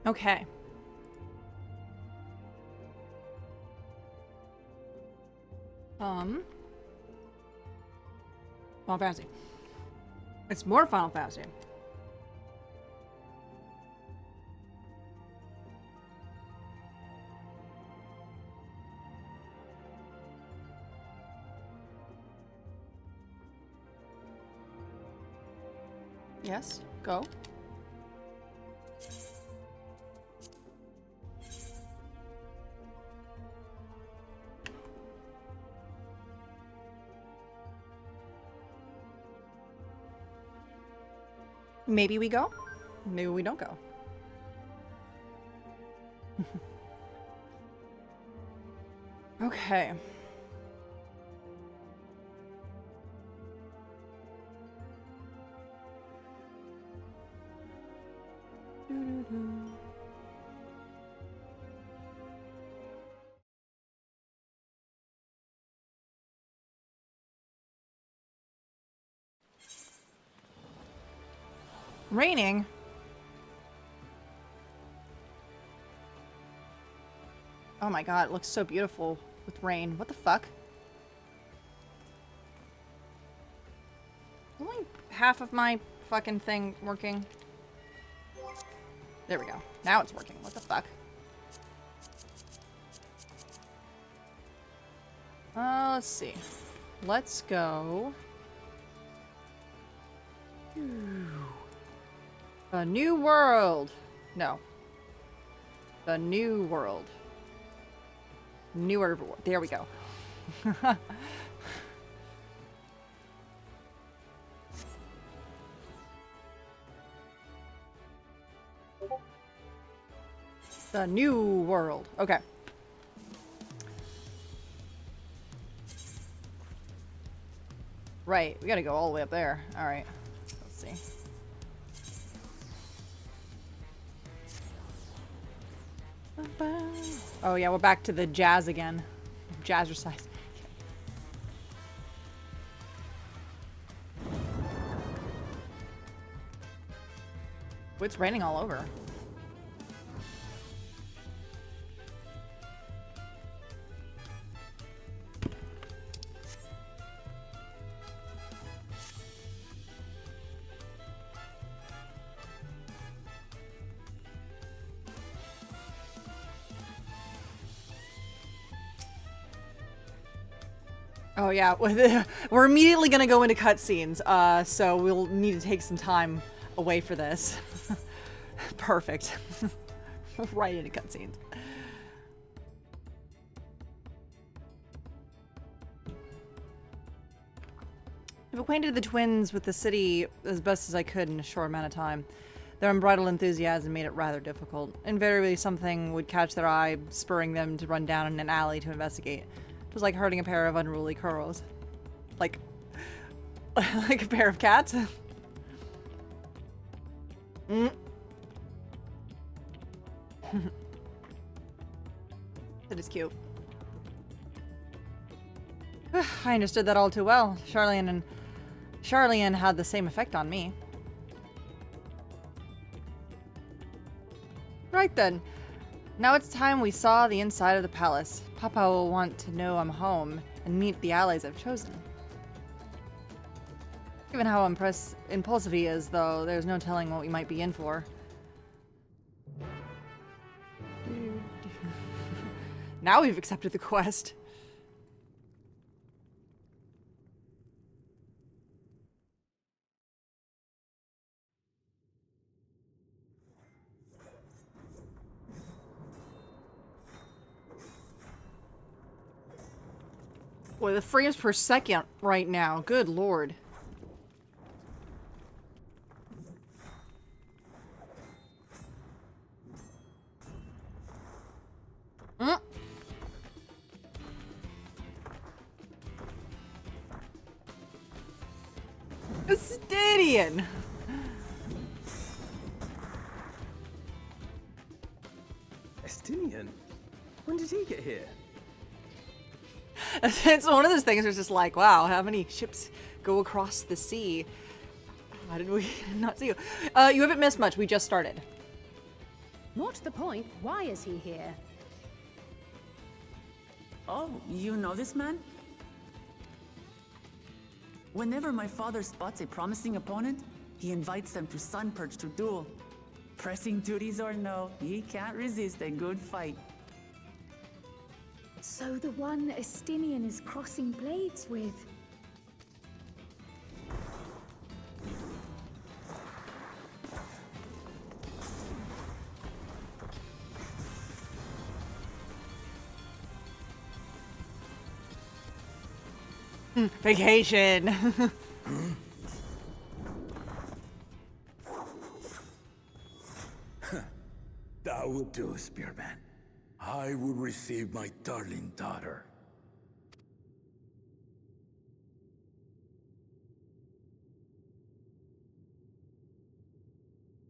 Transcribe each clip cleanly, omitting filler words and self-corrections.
Okay. Final Fantasy. It's more Final Fantasy. Yes, go. Maybe we go. Maybe we don't go. Okay. Raining? Oh my god, it looks so beautiful with rain. What the fuck? Only half of my fucking thing working. There we go. Now it's working. What the fuck? Let's see. Let's go. A new world. No. The new world. Newer. There we go. The new world. Okay. Right. We gotta go all the way up there. Alright. Let's see. Oh yeah, we're back to the jazz again. Jazzercise. It's raining all over. Oh yeah, we're immediately gonna go into cutscenes, so we'll need to take some time away for this. Perfect. Right into cutscenes. I've acquainted the twins with the city as best as I could in a short amount of time. Their unbridled enthusiasm made it rather difficult. Invariably something would catch their eye, spurring them to run down in an alley to investigate. It was like herding a pair of unruly curs. Like a pair of cats. Mm. That is cute. I understood that all too well. Charlian had the same effect on me. Right then. Now it's time we saw the inside of the palace. Papa will want to know I'm home and meet the allies I've chosen. Given how impulsive he is, though, there's no telling what we might be in for. Now we've accepted the quest. Boy, the frames per second right now. Good lord. Stadian. Estinian? When did he get here? It's one of those things where it's just like, wow, how many ships go across the sea? How did we not see you? You haven't missed much. We just started. More to the point, why is he here? Oh, you know this man? Whenever my father spots a promising opponent, he invites them to Sunpurge to duel. Pressing duties or no, he can't resist a good fight. So the one Estinian is crossing blades with. Vacation. That would do, Spearman. I will receive my darling daughter.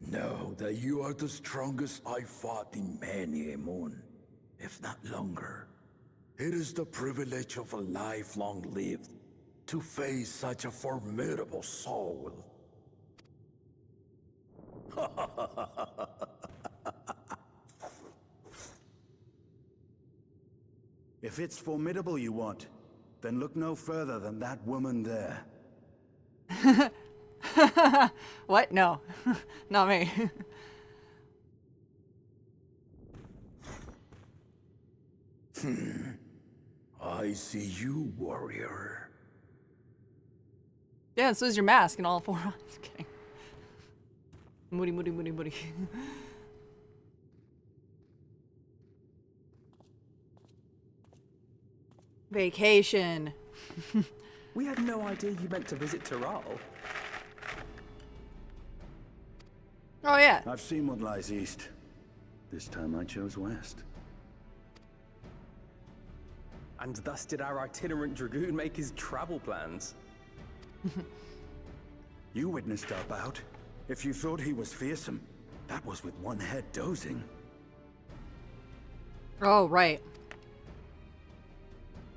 Know that you are the strongest I fought in many a moon, if not longer. It is the privilege of a life long lived to face such a formidable soul. If it's formidable you want, then look no further than that woman there. What? No. Not me. I see you, warrior. Yeah, and so is your mask and all four. Just kidding. Moody, moody, moody, moody. Vacation. We had no idea you meant to visit Taral. Oh yeah. I've seen what lies east. This time I chose west. And thus did our itinerant dragoon make his travel plans. You witnessed our bout. If you thought he was fearsome, that was with one head dozing. Oh right.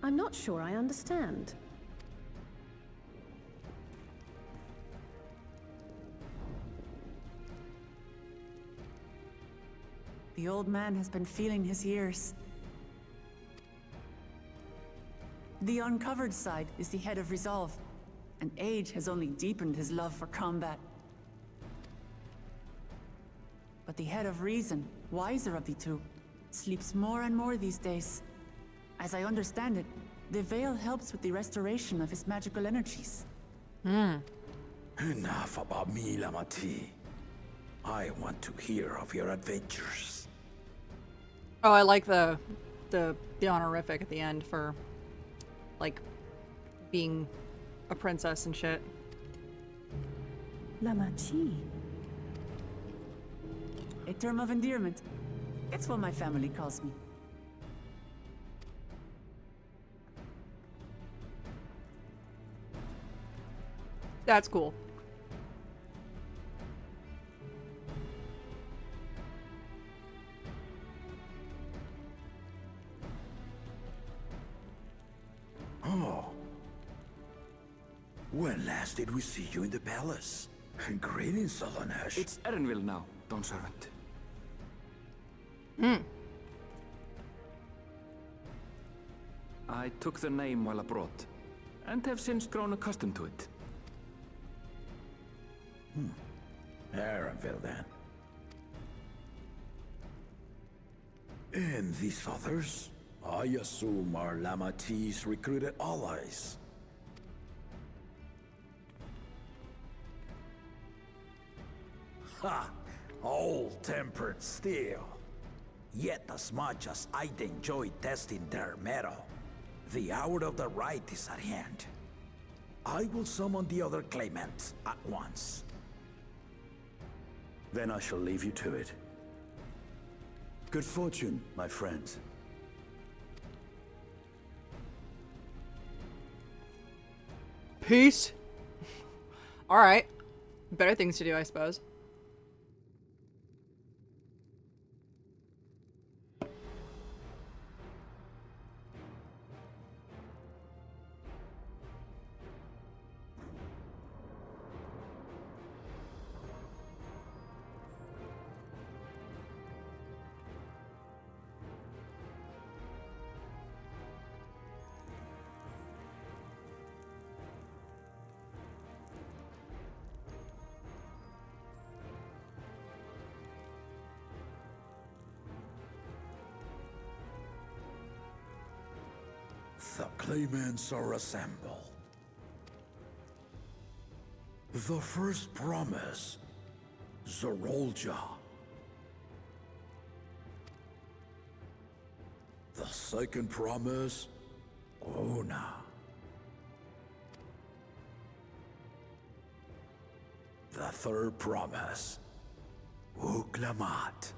I'm not sure I understand. The old man has been feeling his years. The uncovered side is the head of resolve, and age has only deepened his love for combat. But the head of reason, wiser of the two, sleeps more and more these days. As I understand it, the veil helps with the restoration of his magical energies. Enough about me, Lamati. I want to hear of your adventures. Oh, I like the honorific at the end for like being a princess and shit. Lamachi. A term of endearment. It's what my family calls me. That's cool. Oh. When last did we see you in the palace? Greetings, Solonesh. It's Erenville now, Don Servant. I took the name while abroad, and have since grown accustomed to it. Erenville, then. And these others? I assume are Lamati's recruited allies. Ha! Old-tempered steel. Yet as much as I'd enjoy testing their metal, the hour of the right is at hand. I will summon the other claimants at once. Then I shall leave you to it. Good fortune, my friends. Peace. All right. Better things to do, I suppose. The claimants are assembled. The first promise, Zorolja. The second promise, Ona. The third promise, Uklamat.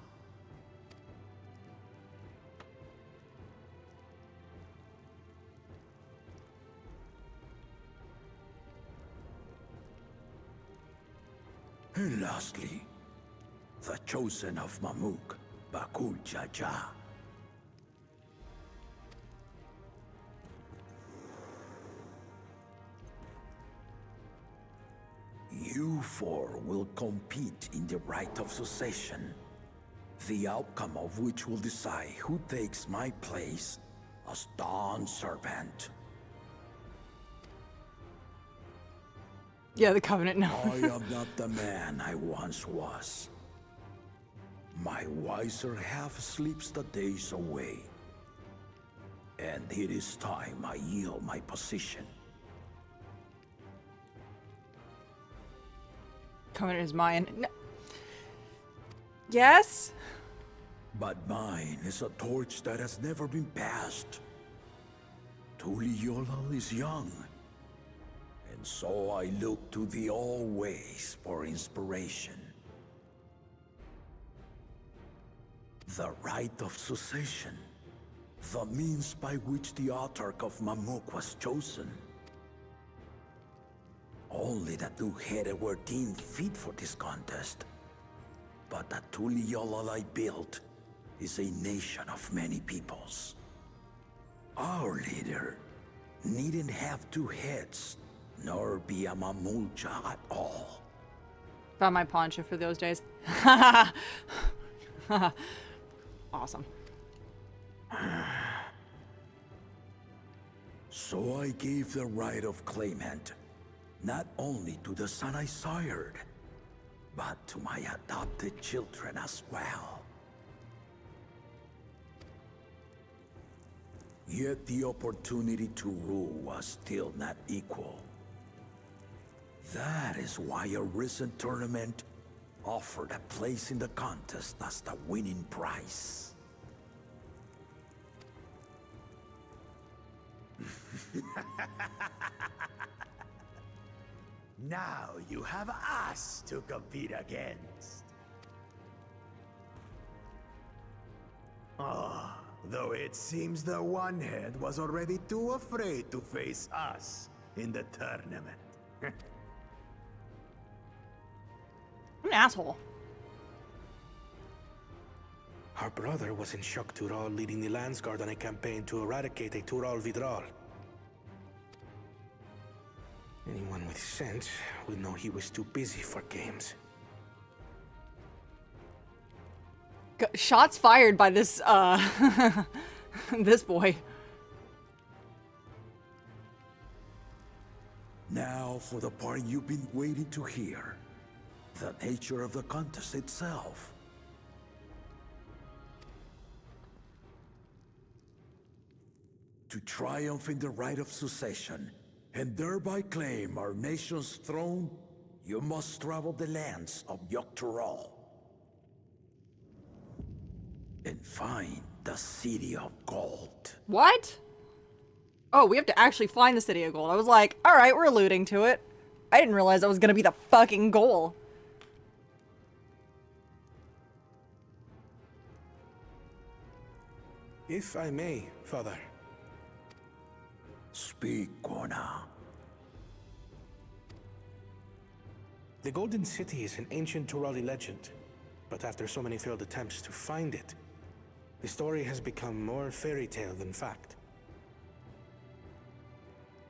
And lastly, the chosen of Mamuk, Bakul Jaja. You four will compete in the rite of succession, the outcome of which will decide who takes my place as Dawn Servant. Yeah, the Covenant, no. I am not the man I once was. My wiser half sleeps the days away. And it is time I yield my position. Covenant is mine. No. Yes? But mine is a torch that has never been passed. Tuliyola is young. And so I look to thee always for inspiration. The rite of succession. The means by which the autarch of Mamuk was chosen. Only the two-headed were deemed fit for this contest. But the Tuliyola I built is a nation of many peoples. Our leader needn't have two heads, nor be a Mamulcha at all. Found my poncho for those days. Awesome. So I gave the right of claimant, not only to the son I sired, but to my adopted children as well. Yet the opportunity to rule was still not equal. That is why a recent tournament offered a place in the contest as the winning prize. Now you have us to compete against. Ah, though it seems the one head was already too afraid to face us in the tournament. I'm an asshole. Our brother was in Shock Tural leading the Landsguard on a campaign to eradicate a Tural Vidral. Anyone with sense would know he was too busy for games. Shots fired by this, this boy. Now for the part you've been waiting to hear. The nature of the contest itself. To triumph in the right of succession, and thereby claim our nation's throne, you must travel the lands of Yogg-Tural. And find the City of Gold. What? Oh, we have to actually find the City of Gold. I was like, alright, we're alluding to it. I didn't realize that was gonna be the fucking goal. If I may, Father. Speak, Gona. The Golden City is an ancient Turali legend, but after so many failed attempts to find it, the story has become more fairy tale than fact.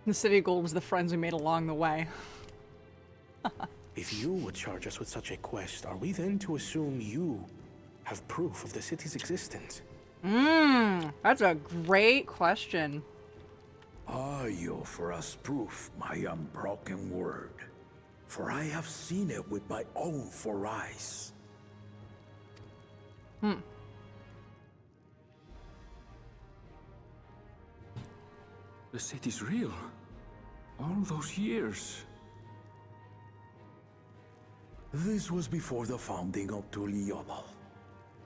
The City of Gold was the friends we made along the way. If you would charge us with such a quest, are we then to assume you have proof of the city's existence? That's a great question. I offer us proof my unbroken word, for I have seen it with my own four eyes. The city's real. All those years. This was before the founding of Tuliyola.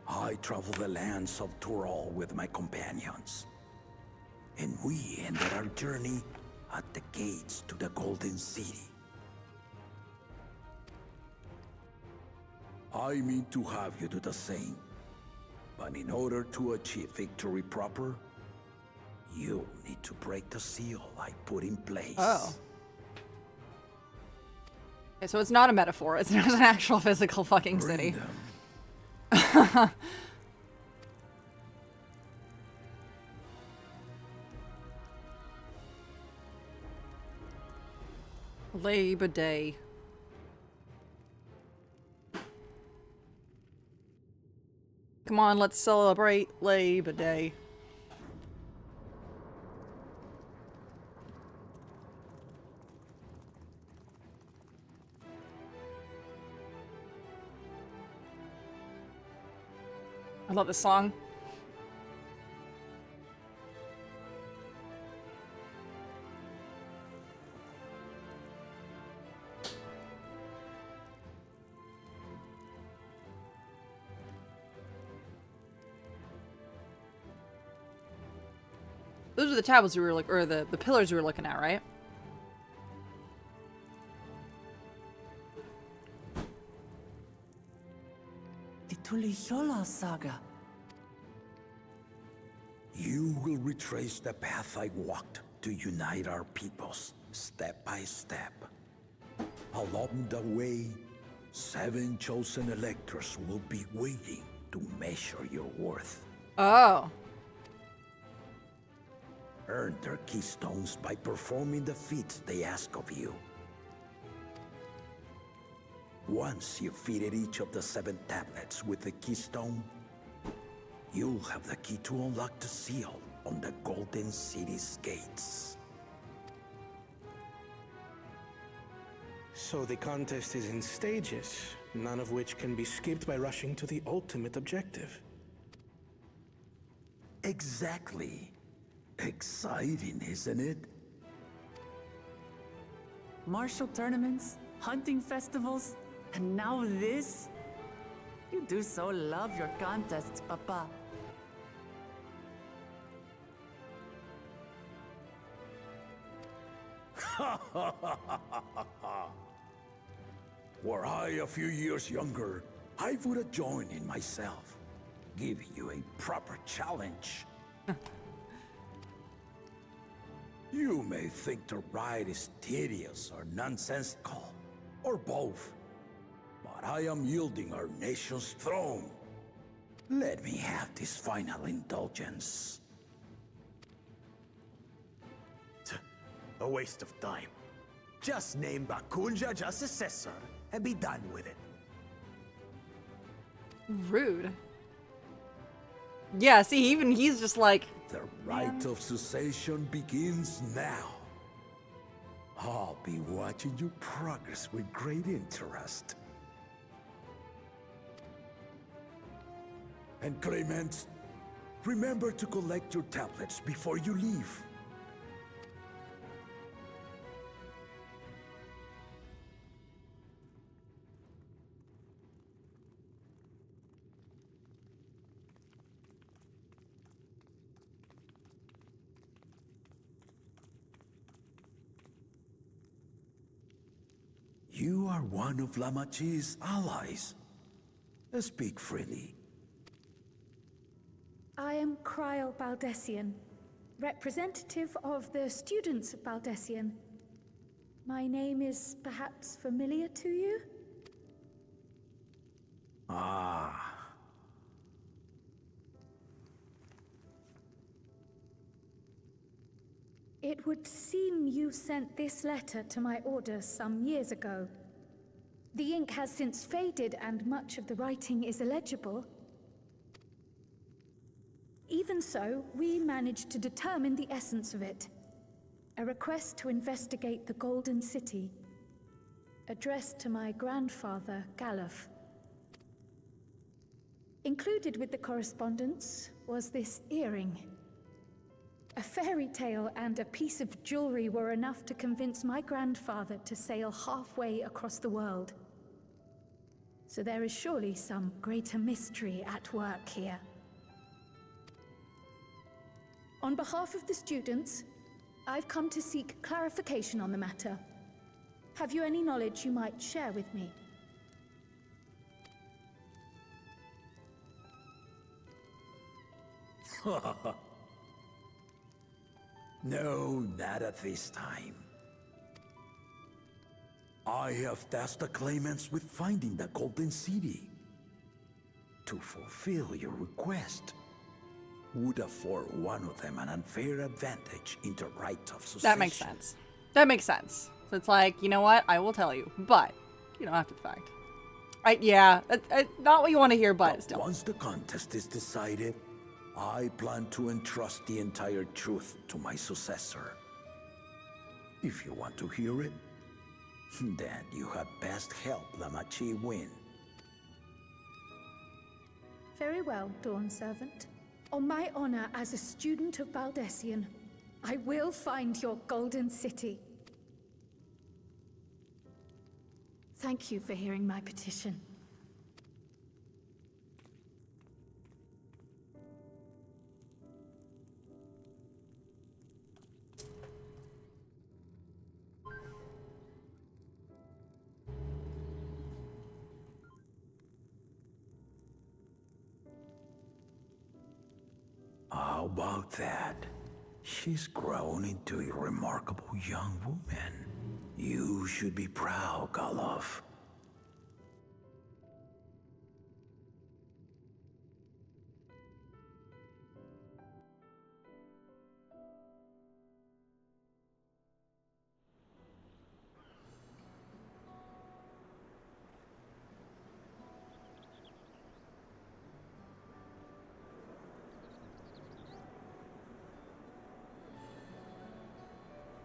I traveled the lands of Tural with my companions. And we ended our journey at the gates to the Golden City. I mean to have you do the same. But in order to achieve victory proper, you need to break the seal I put in place. Oh. Okay, so it's not a metaphor. It's an actual physical fucking city. Labor Day. Come on, let's celebrate Labor Day. I love this song. Those are the tablets we were like, or the pillars we were looking at, right? The Tuliyola saga. You will retrace the path I walked to unite our peoples, step by step. Along the way, 7 chosen electors will be waiting to measure your worth. Oh. Earn their keystones by performing the feats they ask of you. Once you've fitted each of the 7 tablets with the keystone, you'll have the key to unlock the seal on the Golden City's gates. So the contest is in stages, none of which can be skipped by rushing to the ultimate objective. Exactly. Exciting, isn't it? Martial tournaments, hunting festivals, and now this? You do so love your contests, Papa. Were I a few years younger, I would have joined in myself, giving you a proper challenge. You may think the ride is tedious or nonsensical, or both, but I am yielding our nation's throne. Let me have this final indulgence. A waste of time. Just name Bakunja as successor and be done with it. Rude. Yeah, see, even he's just like... The rite of succession begins now. I'll be watching you progress with great interest. And Clement, remember to collect your tablets before you leave. You are one of Lamachi's allies. Speak freely. I am Kryl Baldessian, representative of the students of Baldessian. My name is perhaps familiar to you? Ah. It would seem you sent this letter to my order some years ago. The ink has since faded and much of the writing is illegible. Even so, we managed to determine the essence of it. A request to investigate the Golden City, addressed to my grandfather, Galuf. Included with the correspondence was this earring. A fairy tale and a piece of jewelry were enough to convince my grandfather to sail halfway across the world. So there is surely some greater mystery at work here. On behalf of the students, I've come to seek clarification on the matter. Have you any knowledge you might share with me? No, not at this time. I have tasked the claimants with finding the Golden City. To fulfill your request would afford one of them an unfair advantage in the rights of succession. That makes sense. That makes sense. So it's like, you know what? I will tell you, but you don't have to fact. Yeah, not what you want to hear, but still. Once the contest is decided, I plan to entrust the entire truth to my successor. If you want to hear it, then you had best help Lamachi win. Very well, Dawn Servant. On my honor as a student of Baldessian, I will find your Golden City. Thank you for hearing my petition. How about that? She's grown into a remarkable young woman. You should be proud, Golov.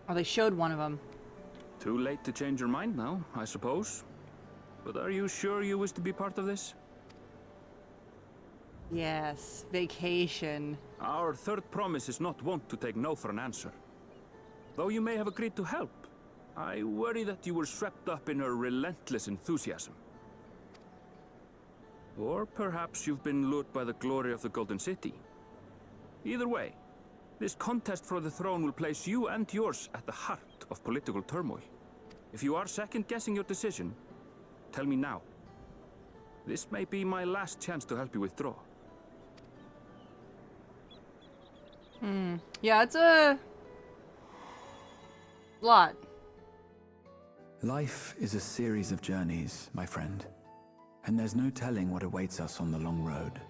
Oh, they showed one of them. Too late to change your mind now, I suppose. But are you sure you wish to be part of this? Yes, vacation. Our third promise is not wont to take no for an answer. Though you may have agreed to help, I worry that you were swept up in her relentless enthusiasm. Or perhaps you've been lured by the glory of the Golden City. Either way, this contest for the throne will place you and yours at the heart of political turmoil. If you are second-guessing your decision, tell me now. This may be my last chance to help you withdraw. Yeah, it's a lot. Life is a series of journeys, my friend. And there's no telling what awaits us on the long road.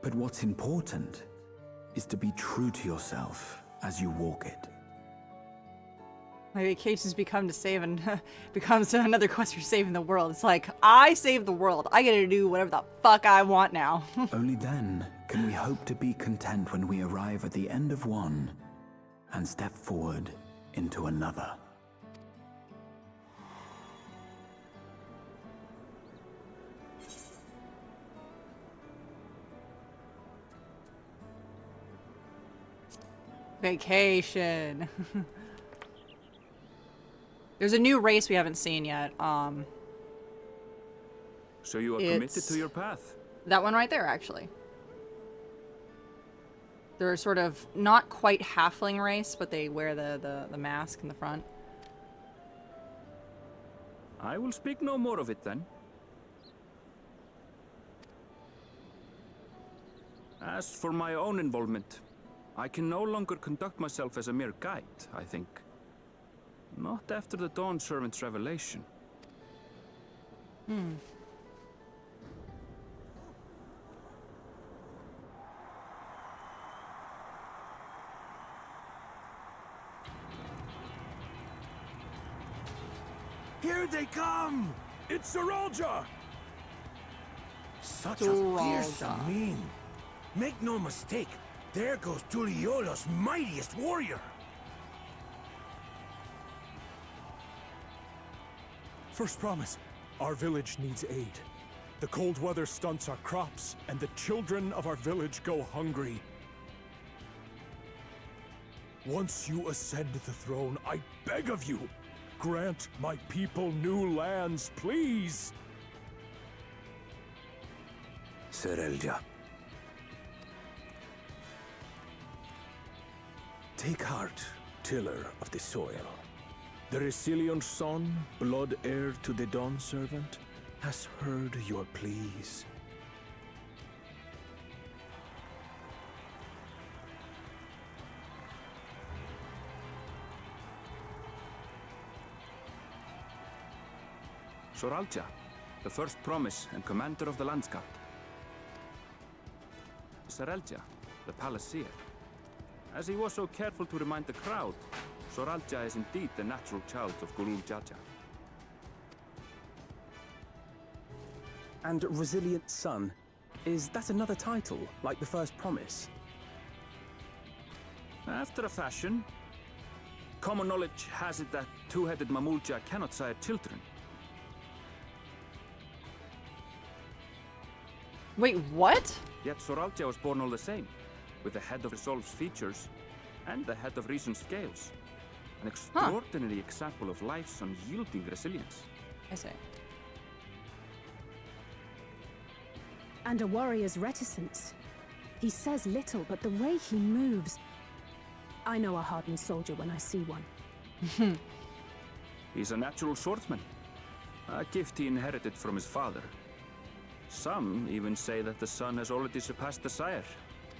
But what's important is to be true to yourself as you walk it. My vacation's becomes another quest for saving the world. It's like, I saved the world. I get to do whatever the fuck I want now. Only then can we hope to be content when we arrive at the end of one and step forward into another. Vacation. There's a new race we haven't seen yet. So you are committed to your path? That one right there, actually. They're sort of not quite halfling race, but they wear the mask in the front. I will speak no more of it then. As for my own involvement, I can no longer conduct myself as a mere guide, I think. Not after the Dawn Servant's revelation. Here they come! It's Saralja! Such a fearsome mien. Make no mistake, there goes Tuliola's mightiest warrior. First promise, our village needs aid. The cold weather stunts our crops, and the children of our village go hungry. Once you ascend the throne, I beg of you, grant my people new lands, please! Serelja. Take heart, tiller of the soil. The resilient son, blood heir to the Dawn Servant, has heard your pleas. Soralja, the first promise and commander of the Landscape. Serelja, the palaceer. As he was so careful to remind the crowd, Soralja is indeed the natural child of Gurul Jaja. And Resilient Son, is that another title, like the first promise? After a fashion. Common knowledge has it that two-headed Mamulja cannot sire children. Wait, what? Yet Soralja was born all the same, with the head of Resolve's features and the head of Reason's scales. An extraordinary example of life's unyielding resilience. I see. And a warrior's reticence. He says little, but the way he moves... I know a hardened soldier when I see one. He's a natural swordsman, a gift he inherited from his father. Some even say that the son has already surpassed the sire.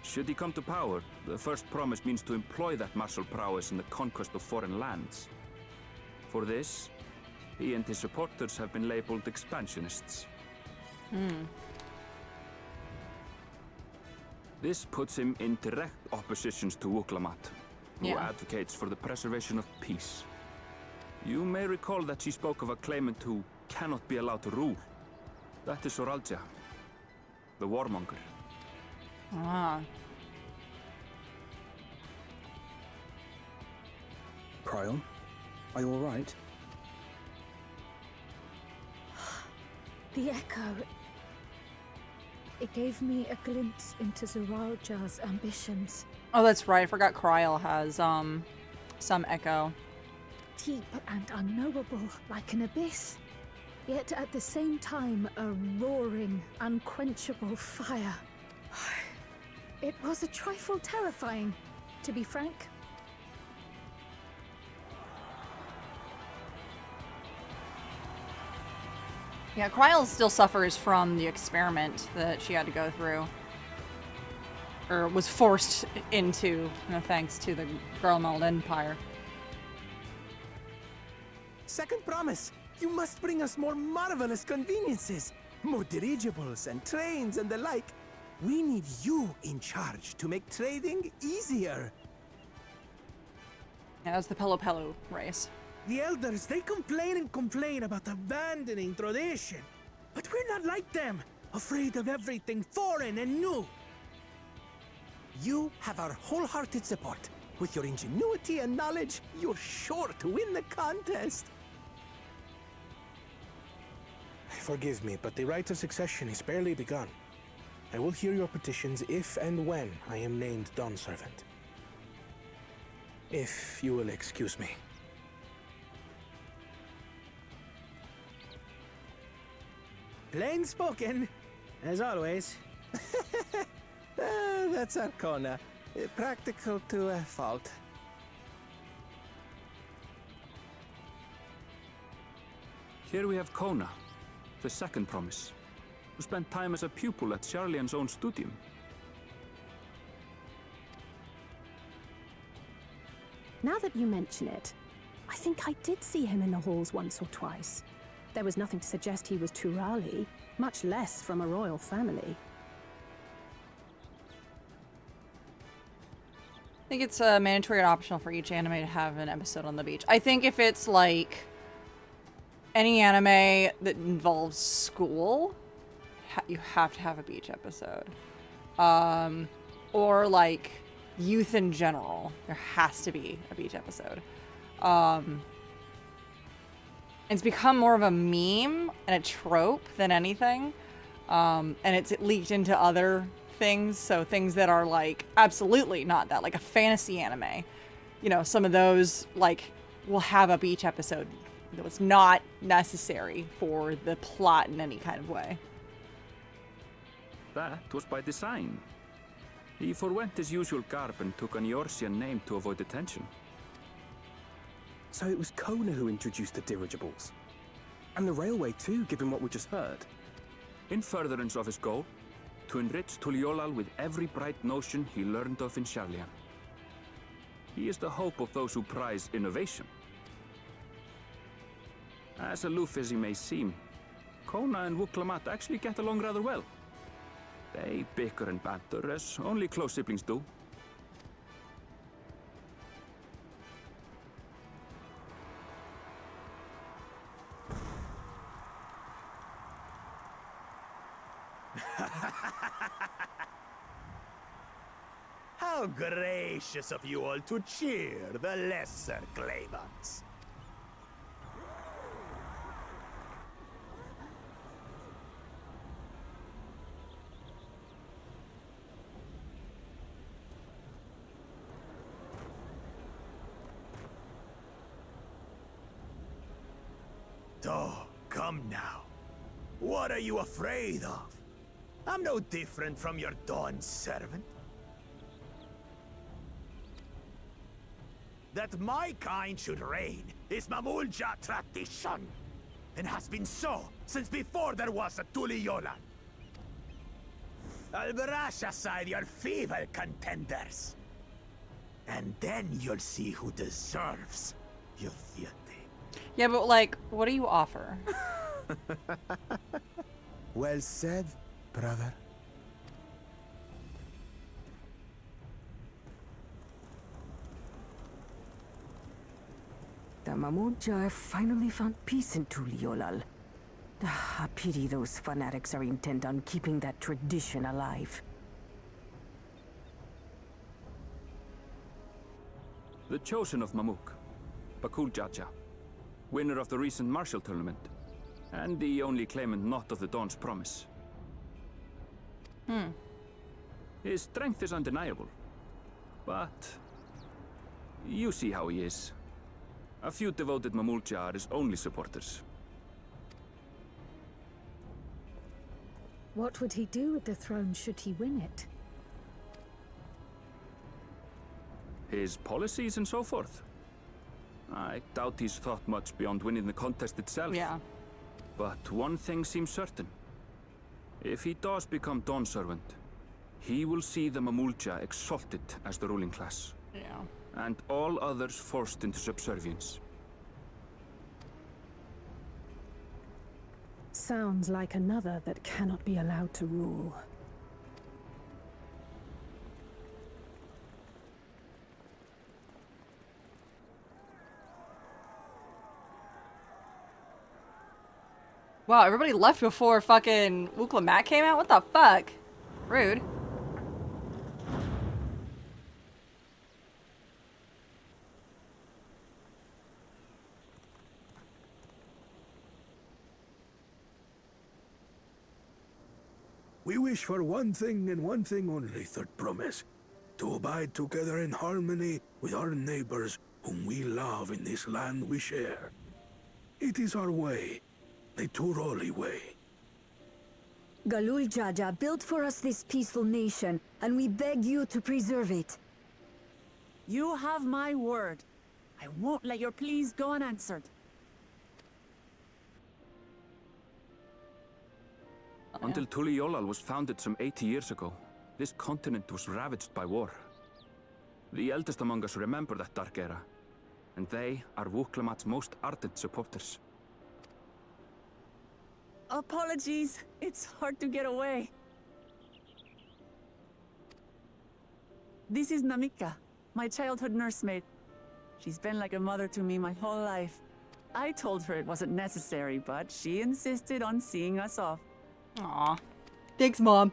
Should he come to power, the first promise means to employ that martial prowess in the conquest of foreign lands. For this, he and his supporters have been labeled expansionists. This puts him in direct opposition to Wuklamat, who advocates for the preservation of peace. You may recall that she spoke of a claimant who cannot be allowed to rule. That is Soralja, the warmonger. Ah. Cryon, are you all right? The echo. It gave me a glimpse into Zoralja's ambitions. Oh, that's right. I forgot Kryl has some echo. Deep and unknowable, like an abyss. Yet at the same time, a roaring, unquenchable fire. It was a trifle terrifying, to be frank. Yeah, Kryl still suffers from the experiment that she had to go through. Or was forced into, thanks to the Grelmald Empire. Second promise! You must bring us more marvelous conveniences! More dirigibles and trains and the like. We need you in charge to make trading easier. Yeah, that's the Pelopelu race. The elders, they complain and complain about abandoning tradition. But we're not like them, afraid of everything foreign and new. You have our wholehearted support. With your ingenuity and knowledge, you're sure to win the contest. Forgive me, but the right of succession is barely begun. I will hear your petitions if and when I am named Dawn Servant. If you will excuse me. Plain spoken, as always. That's Arcona. Practical to a fault. Here we have Kona, the second promise, who spent time as a pupil at Charlian's own studium. Now that you mention it, I think I did see him in the halls once or twice. There was nothing to suggest he was Turali, much less from a royal family. I think it's mandatory and optional for each anime to have an episode on the beach. I think if it's like any anime that involves school, you have to have a beach episode. Or like youth in general, there has to be a beach episode. It's become more of a meme and a trope than anything. And it's leaked into other things. So things that are like absolutely not that, like a fantasy anime. you know, some of those, like, we'll have up each episode. That was not necessary for the plot in any kind of way. That was by design. He forwent his usual garb and took an Eorzean name to avoid attention. So it was Kona who introduced the dirigibles. And the railway too, given what we just heard. In furtherance of his goal, to enrich Tuliolal with every bright notion he learned of in Sharlayan. He is the hope of those who prize innovation. As aloof as he may seem, Kona and Wuklamat actually get along rather well. They bicker and banter as only close siblings do. How gracious of you all to cheer the lesser claimants. Oh, come now. What are you afraid of? I'm no different from your Dawn servant. That my kind should reign is Mamulja tradition, and has been so since before there was a Tuliolal. I'll brush aside your feeble contenders, and then you'll see who deserves your deity. Yeah, but like, what do you offer? Well said, brother. The Mamulja finally found peace in Tuliolal. A pity those fanatics are intent on keeping that tradition alive. The chosen of Mamuk, Bakul Jaja, winner of the recent martial tournament, and the only claimant not of the Dawn's promise. His strength is undeniable, but you see how he is. A few devoted Mamulja are his only supporters. What would he do with the throne should he win it? His policies and so forth. I doubt he's thought much beyond winning the contest itself. Yeah. But one thing seems certain. If he does become Dawn Servant, he will see the Mamulja exalted as the ruling class. Yeah. And all others forced into subservience. Sounds like another that cannot be allowed to rule. Wow, everybody left before fucking Wuklamat came out? What the fuck? Rude. We wish for one thing and one thing only, Third Promise. To abide together in harmony with our neighbors whom we love in this land we share. It is our way, the Turoli way. Galul Jaja built for us this peaceful nation, and we beg you to preserve it. You have my word. I won't let your pleas go unanswered. Until Tuliolal was founded some 80 years ago, this continent was ravaged by war. The eldest among us remember that dark era, and they are Wuklamat's most ardent supporters. Apologies. It's hard to get away. This is Namika, my childhood nursemaid. She's been like a mother to me my whole life. I told her it wasn't necessary, but she insisted on seeing us off. Aw. Thanks, Mom.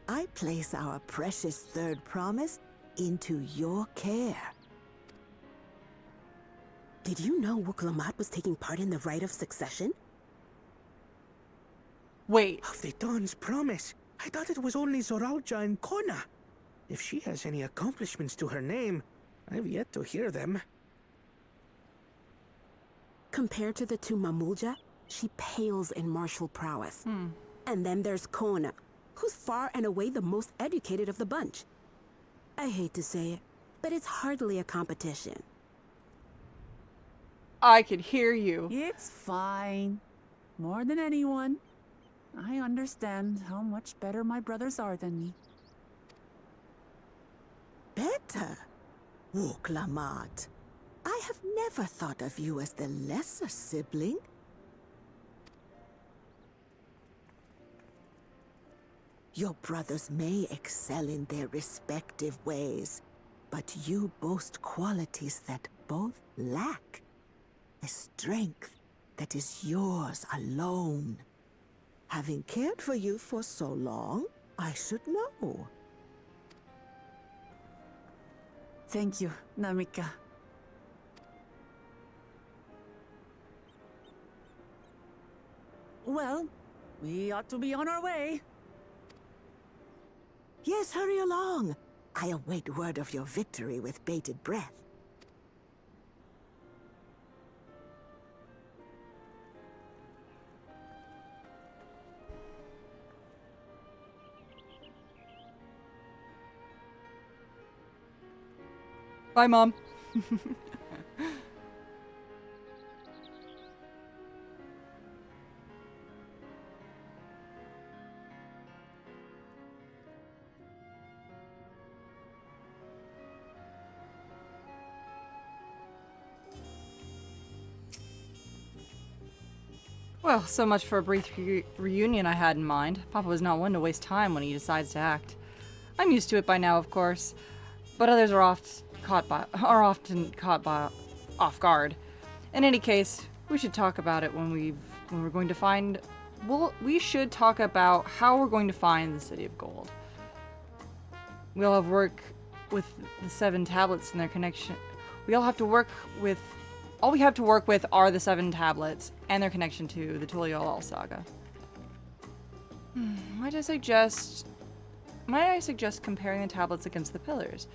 I place our precious Third Promise into your care. Did you know Wuklamat was taking part in the rite of succession? Wait. Of the Dawn's Promise? I thought it was only Zoralja and Kona. If she has any accomplishments to her name, I've yet to hear them. Compared to the two Mamulja, she pales in martial prowess. And then there's Kona, who's far and away the most educated of the bunch. I hate to say it, but it's hardly a competition. I could hear you. It's fine. More than anyone, I understand how much better my brothers are than me. Better? Wuklamat. I have never thought of you as the lesser sibling. Your brothers may excel in their respective ways, but you boast qualities that both lack. A strength that is yours alone. Having cared for you for so long, I should know. Thank you, Namika. Well, we ought to be on our way. Yes, hurry along. I await word of your victory with bated breath. Bye, Mom. Well, so much for a brief reunion I had in mind. Papa was not one to waste time when he decides to act. I'm used to it by now, of course, but others are often caught by off guard. In any case, we should talk about it when we're going to find. Well, we should talk about how we're going to find the City of Gold. We'll have work with the 7 tablets and their connection. All we have to work with are the 7 tablets and their connection to the Tuliolal saga. Might I suggest comparing the tablets against the pillars?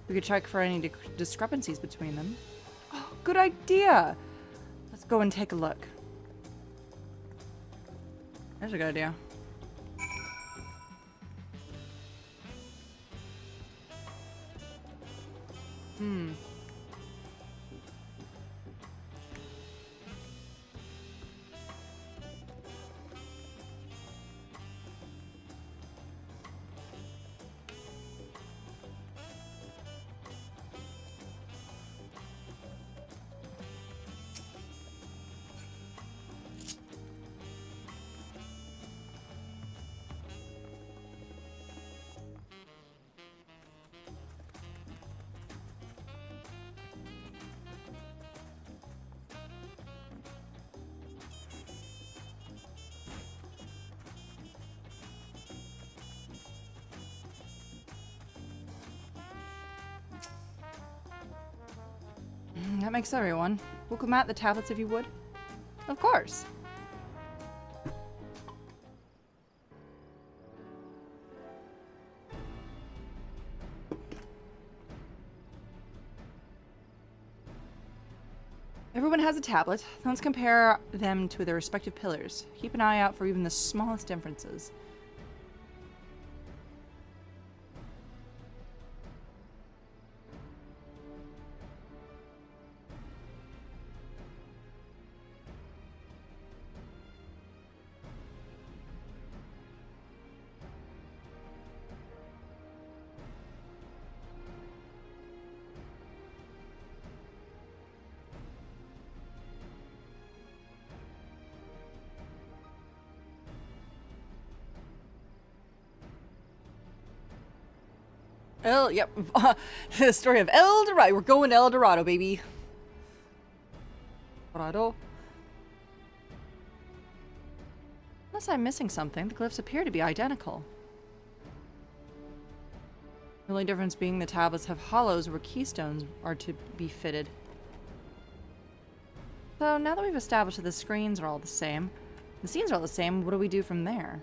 We could check for any discrepancies between them. Oh, good idea! Let's go and take a look. That's a good idea. That makes everyone. We'll come at the tablets if you would. Of course. Everyone has a tablet. Let's compare them to their respective pillars. Keep an eye out for even the smallest differences. Yep. The story of El Dorado. We're going to El Dorado, baby. Dorado. Unless I'm missing something, the glyphs appear to be identical. The only difference being the tablets have hollows where keystones are to be fitted. So now that we've established that the screens are all the same, the scenes are all the same, what do we do from there?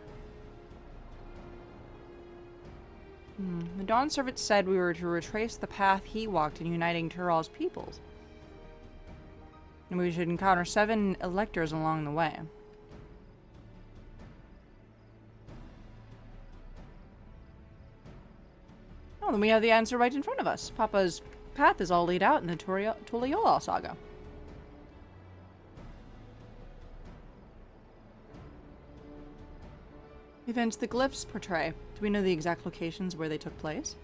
The Dawn Servant said we were to retrace the path he walked in uniting Tural's peoples. And we should encounter 7 electors along the way. Oh, then we have the answer right in front of us. Papa's path is all laid out in the Tuliyola saga. Events the glyphs portray. Do we know the exact locations where they took place?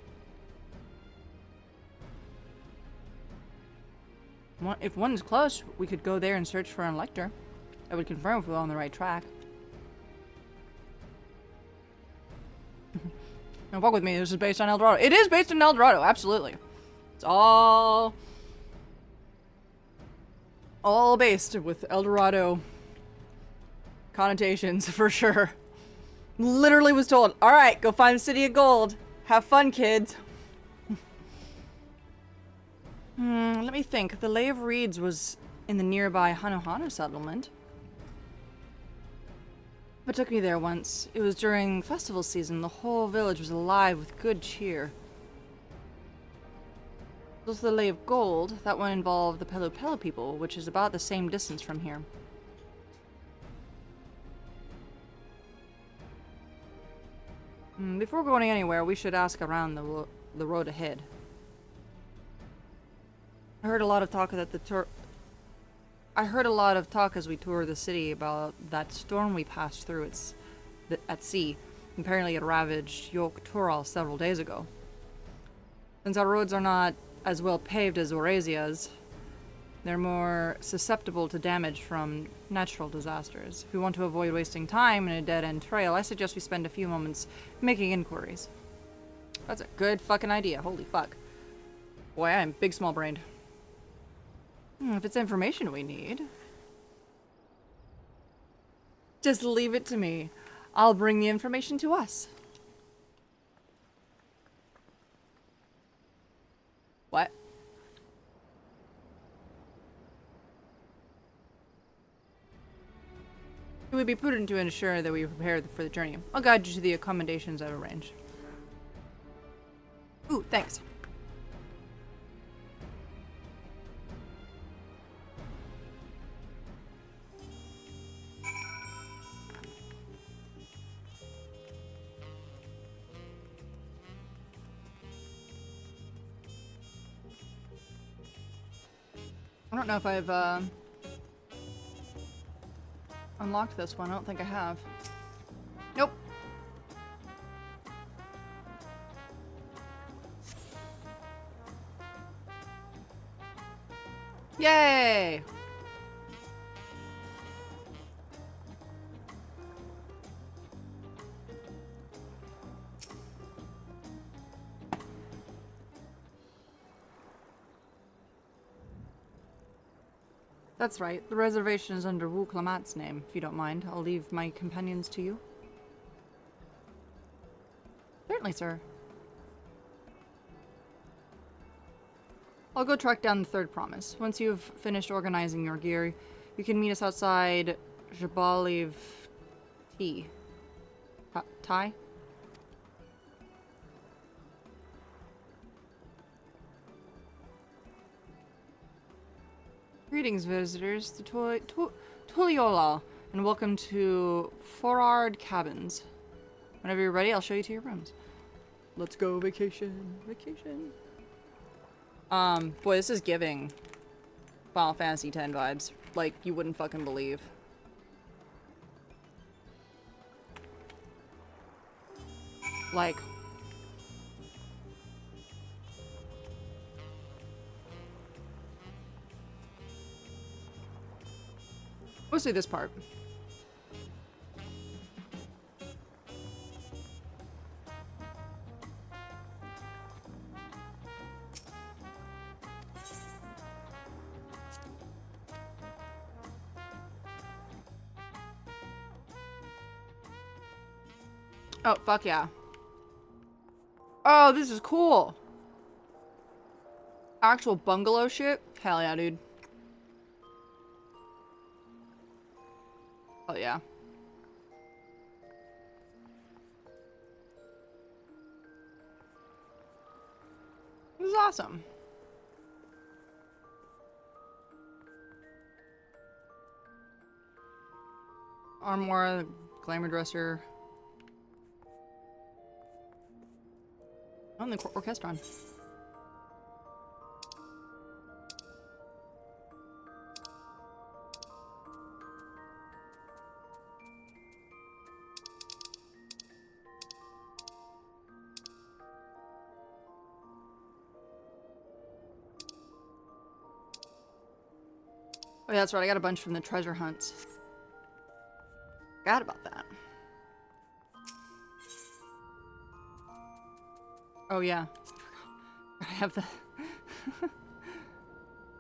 If one is close, we could go there and search for an elector. That would confirm if we're on the right track. Now, fuck with me, this is based on El Dorado. It is based on El Dorado, absolutely. It's all based with El Dorado connotations, for sure. Literally was told, alright, go find the City of Gold. Have fun, kids. Let me think. The Lay of Reeds was in the nearby Hanohano settlement. But took me there once. It was during festival season. The whole village was alive with good cheer. This was the Lay of Gold. That one involved the Pelu Pelu people, which is about the same distance from here. Before going anywhere, we should ask around the road ahead. I heard a lot of talk as we toured the city about that storm we passed through at sea. Apparently it ravaged Yok Tural several days ago. Since our roads are not as well paved as Orasia's, they're more susceptible to damage from natural disasters. If we want to avoid wasting time in a dead-end trail, I suggest we spend a few moments making inquiries. That's a good fucking idea. Holy fuck. Boy, I'm big small-brained. If it's information we need, just leave it to me. I'll bring the information to us. What? It would be prudent to ensure that we prepare for the journey. I'll guide you to the accommodations I've arranged. Ooh, thanks. I don't know if I've unlocked this one. I don't think I have. Nope. Yay! That's right. The reservation is under Wu Klamat's name, if you don't mind. I'll leave my companions to you. Certainly, sir. I'll go track down the third promise. Once you've finished organizing your gear, you can meet us outside Jabaliv T. Tai? Greetings, visitors to Tuliyola, and welcome to Forard Cabins. Whenever you're ready, I'll show you to your rooms. Let's go vacation, vacation. Boy, this is giving Final Fantasy X vibes, like you wouldn't fucking believe. Like, mostly this part. Oh, fuck yeah. Oh, this is cool. Actual bungalow shit? Hell yeah, dude. Oh yeah. awesome. Armoire, glamour dresser. On the orchestron. Oh yeah, that's right. I got a bunch from the treasure hunts. Forgot about that. Oh yeah. I have the...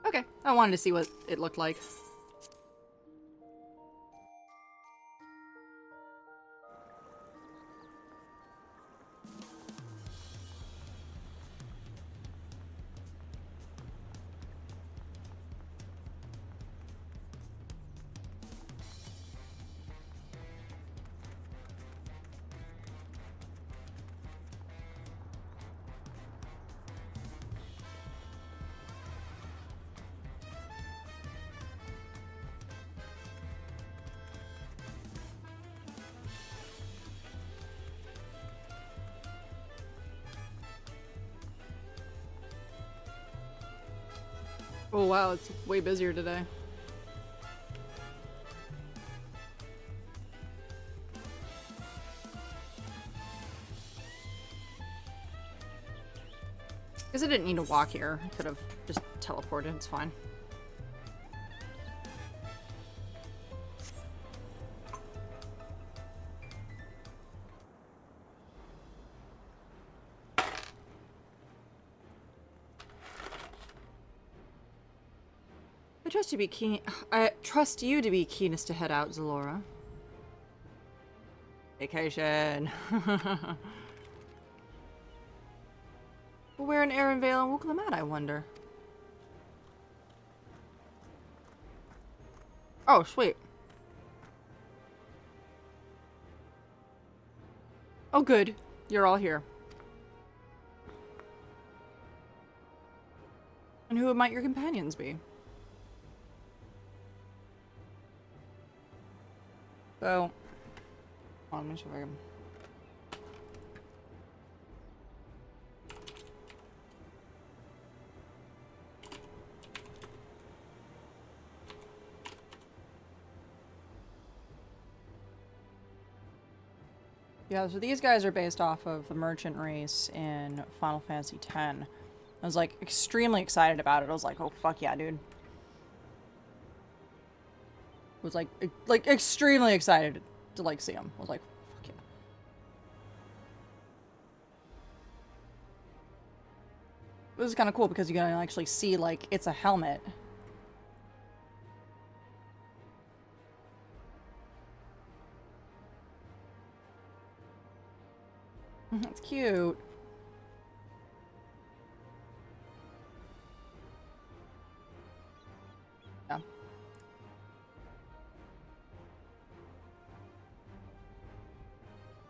Okay, I wanted to see what it looked like. Oh wow, it's way busier today. Guess I didn't need to walk here. I could have just teleported, it's fine. I trust you to be keenest to head out, Zalora. Vacation. Where in Erenvale and Wuklamat, I wonder? Oh, sweet. Oh, good. You're all here. And who might your companions be? So, hold on, let me see if I can... Yeah, so these guys are based off of the merchant race in Final Fantasy X. I was like extremely excited about it. I was like, oh fuck yeah, dude. Was like extremely excited to like see him. I was like, fuck yeah. This is kind of cool because you can actually see like it's a helmet. That's cute. Yeah.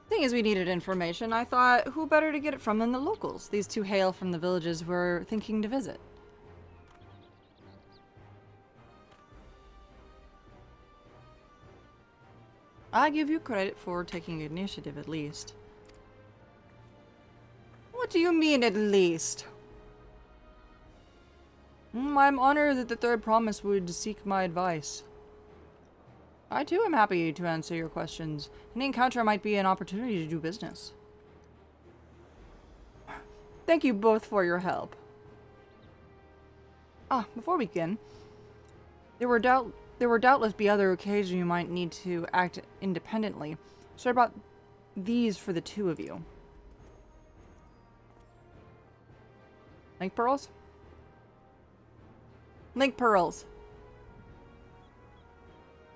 Thing is, we needed information. I thought, who better to get it from than the locals? These two hail from the villages we're thinking to visit. I give you credit for taking initiative, at least. What do you mean, at least? I'm honored that the third promise would seek my advice. I too am happy to answer your questions. Any encounter might be an opportunity to do business. Thank you both for your help. Before we begin, there were doubtless be other occasions you might need to act independently, so I brought these for the two of you. Link pearls? Link pearls.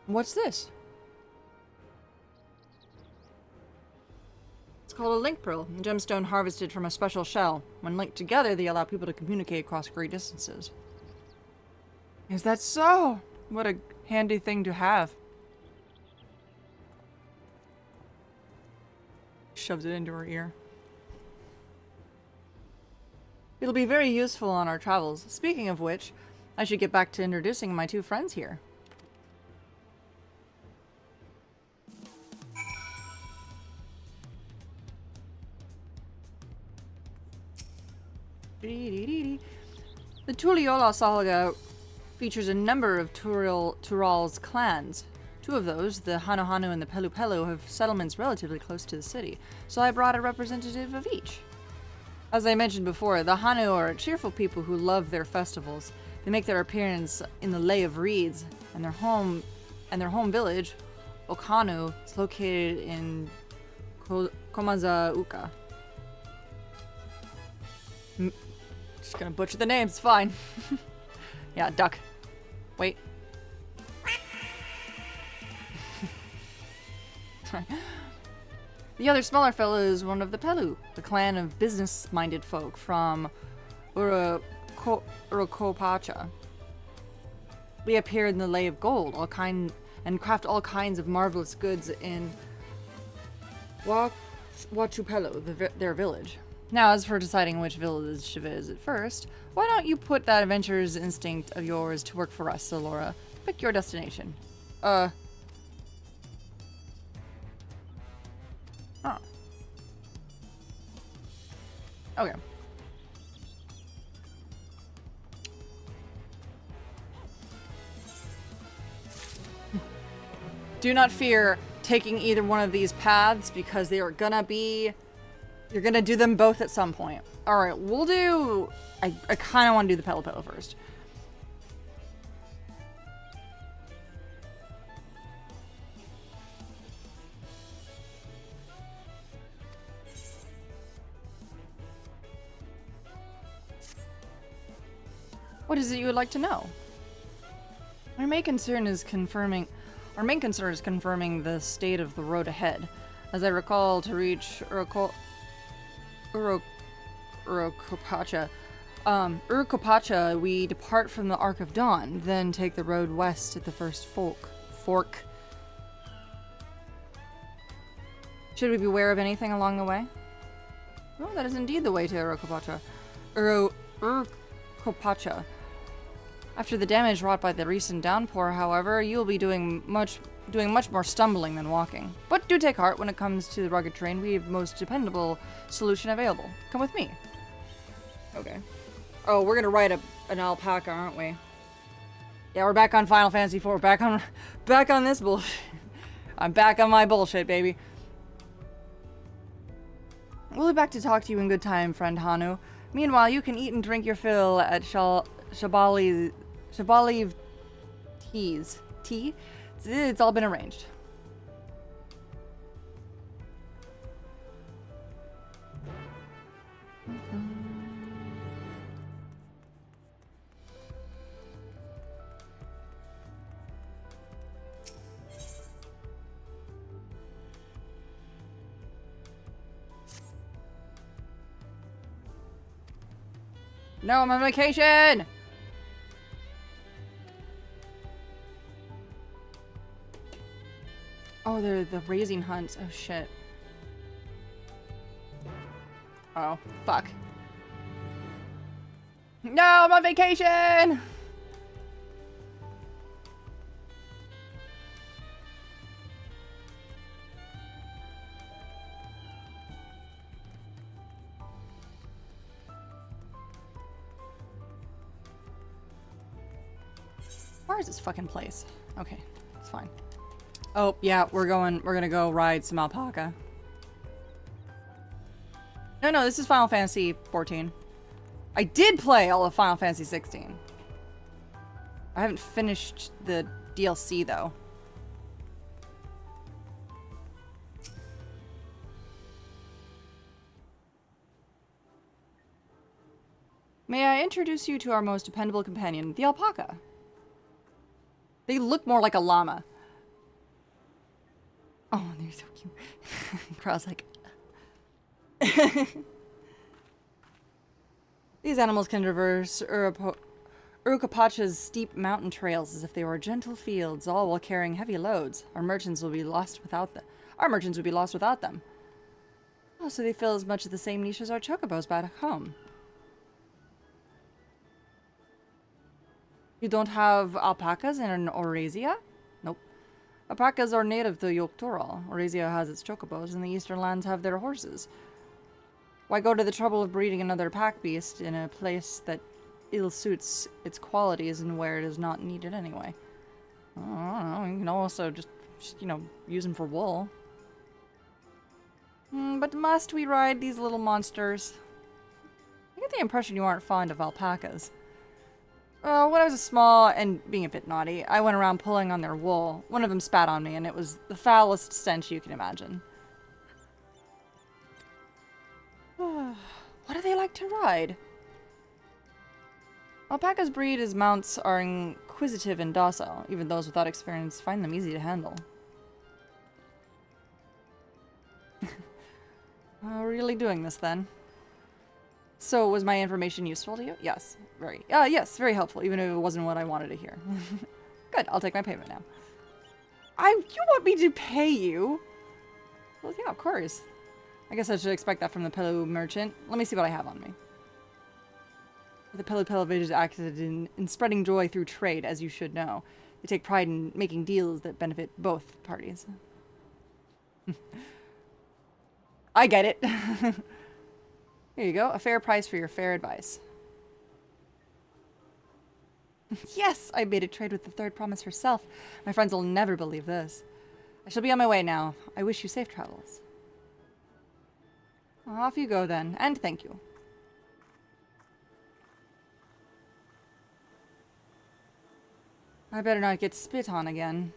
What's this? It's called a link pearl, a gemstone harvested from a special shell. When linked together, they allow people to communicate across great distances. Is that so? What a handy thing to have. Shoves it into her ear. It'll be very useful on our travels. Speaking of which, I should get back to introducing my two friends here. The Tuliyola saga features a number of Tural's clans. Two of those, the Hanu and the Pelu, have settlements relatively close to the city, so I brought a representative of each. As I mentioned before, the Hanu are cheerful people who love their festivals. They make their appearance in the Lay of Reeds, and their home village, Okanu, is located in Komazauka. Just gonna butcher the names, fine. Yeah, duck. Wait. The other smaller fellow is one of the Pelu, the clan of business-minded folk from Urokopacha. We appear in the Lay of Gold, and craft all kinds of marvelous goods in Wachupelo, their village. Now, as for deciding which village to visit first, why don't you put that adventurer's instinct of yours to work for us, Alora? Pick your destination. Oh. Okay. Do not fear taking either one of these paths because they are gonna be... You're gonna do them both at some point. Alright, we'll do... I kind of want to do the Pelu first. What is it you would like to know? Our main concern is confirming the state of the road ahead. As I recall, to reach Urokopacha, we depart from the Arc of Dawn, then take the road west at the first fork. Should we beware of anything along the way? Oh, that is indeed the way to Urokopacha. Urokopacha. After the damage wrought by the recent downpour, however, you will be doing much more stumbling than walking. But do take heart, when it comes to the rugged terrain, we have the most dependable solution available. Come with me. Okay. Oh, we're gonna ride an alpaca, aren't we? Yeah, we're back on Final Fantasy IV. Back on this bullshit. I'm back on my bullshit, baby. We'll be back to talk to you in good time, friend Hanu. Meanwhile, you can eat and drink your fill at Shabali Tea's. Tea? It's all been arranged. No, I'm on vacation! Oh, they're the raising hunts. Oh, shit. Oh, fuck. No, I'm on vacation! Where is this fucking place? Okay, it's fine. Oh, yeah, we're gonna go ride some alpaca. No, this is Final Fantasy XIV. I did play all of Final Fantasy XVI. I haven't finished the DLC, though. May I introduce you to our most dependable companion, the alpaca? They look more like a llama. Oh, they're so cute. Crow's like... These animals can traverse Urokopacha's steep mountain trails as if they were gentle fields, all while carrying heavy loads. Our merchants would be lost without them. Oh, so they fill as much of the same niche as our chocobos back home. You don't have alpacas in Orazia? Nope. Alpacas are native to Yogg-Toral. Orazia has its chocobos, and the eastern lands have their horses. Why go to the trouble of breeding another pack beast in a place that ill suits its qualities and where it is not needed anyway? I don't know, you can also just you know, use them for wool. But must we ride these little monsters? I get the impression you aren't fond of alpacas. When I was small and being a bit naughty, I went around pulling on their wool. One of them spat on me, and it was the foulest stench you can imagine. What do they like to ride? Alpacas breed as mounts are inquisitive and docile. Even those without experience find them easy to handle. Really doing this then? So, was my information useful to you? Yes, very. Yes, very helpful, even if it wasn't what I wanted to hear. Good, I'll take my payment now. You want me to pay you? Well, yeah, of course. I guess I should expect that from the pillow merchant. Let me see what I have on me. The pillow village acted in spreading joy through trade, as you should know. They take pride in making deals that benefit both parties. I get it. Here you go, a fair price for your fair advice. Yes, I made a trade with the third promise herself. My friends will never believe this. I shall be on my way now. I wish you safe travels. Off you go then, and thank you. I better not get spit on again.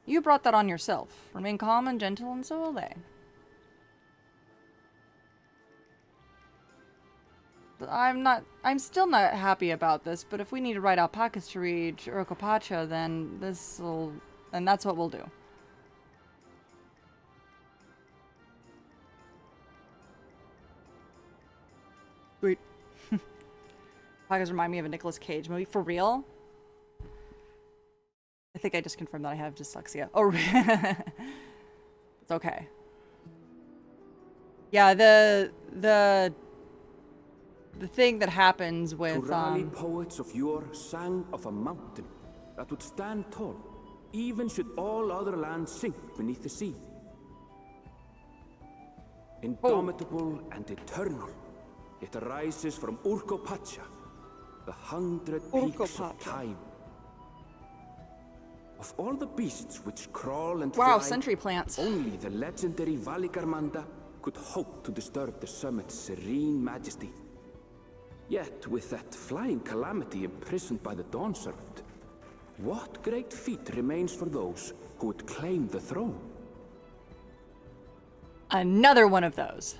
You brought that on yourself. Remain calm and gentle, and so will they. I'm still not happy about this, but if we need to ride alpacas to reach Urkopacha, then that's what we'll do. Sweet. Alpacas remind me of a Nicolas Cage movie. For real? I think I just confirmed that I have dyslexia. Oh, it's okay. Yeah, the thing that happens with Turali poets of yore sang of a mountain that would stand tall, even should all other lands sink beneath the sea. Indomitable and eternal, it arises from Urkopacha, the 100 peaks of time. Of all the beasts which crawl and fly, sentry plants. Only the legendary Valigarmanda could hope to disturb the summit's serene majesty. Yet, with that flying calamity imprisoned by the Dawn Serpent, what great feat remains for those who would claim the throne? Another one of those.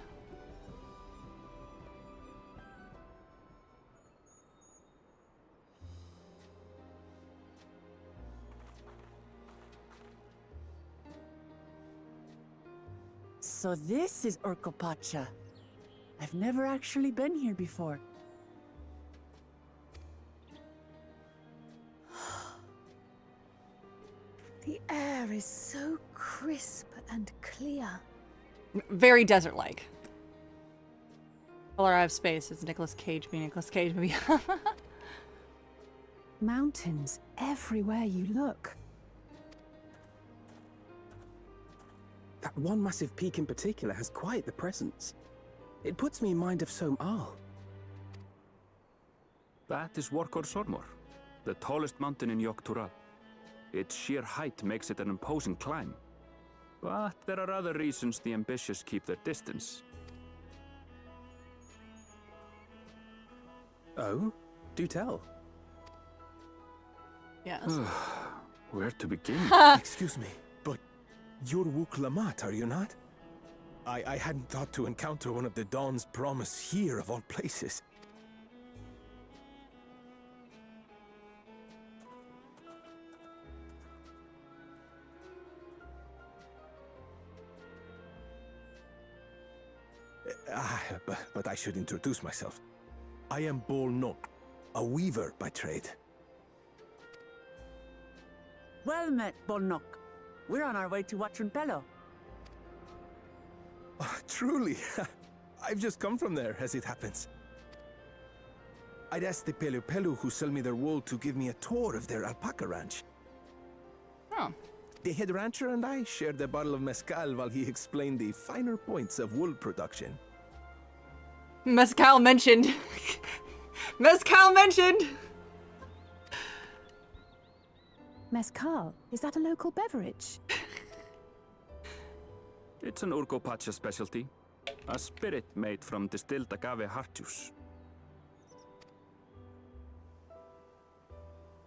So this is Urkopacha. I've never actually been here before. The air is so crisp and clear. Very desert-like. Color out of space. It's Nicolas Cage being Nicolas Cage movie. Mountains everywhere you look. That one massive peak in particular has quite the presence. It puts me in mind of Som-Al. That is Workor Sormor, the tallest mountain in Yogg-Toral. Its sheer height makes it an imposing climb. But there are other reasons the ambitious keep their distance. Oh? Do tell. Yes. Where to begin? Excuse me, but you're Wuk Lamat, are you not? I hadn't thought to encounter one of the Dawn's promise here of all places. But I should introduce myself. I am Bol Nok, a weaver by trade. Well met, Bolnok. We're on our way to Watranpello. Oh, truly. I've just come from there, as it happens. I'd asked the Pelu Pelu who sell me their wool to give me a tour of their alpaca ranch. Oh. The head rancher and I shared a bottle of mezcal while he explained the finer points of wool production. Mezcal mentioned. Mezcal mentioned! Mezcal, is that a local beverage? It's an Urcopacha specialty. A spirit made from distilled agave heart juice.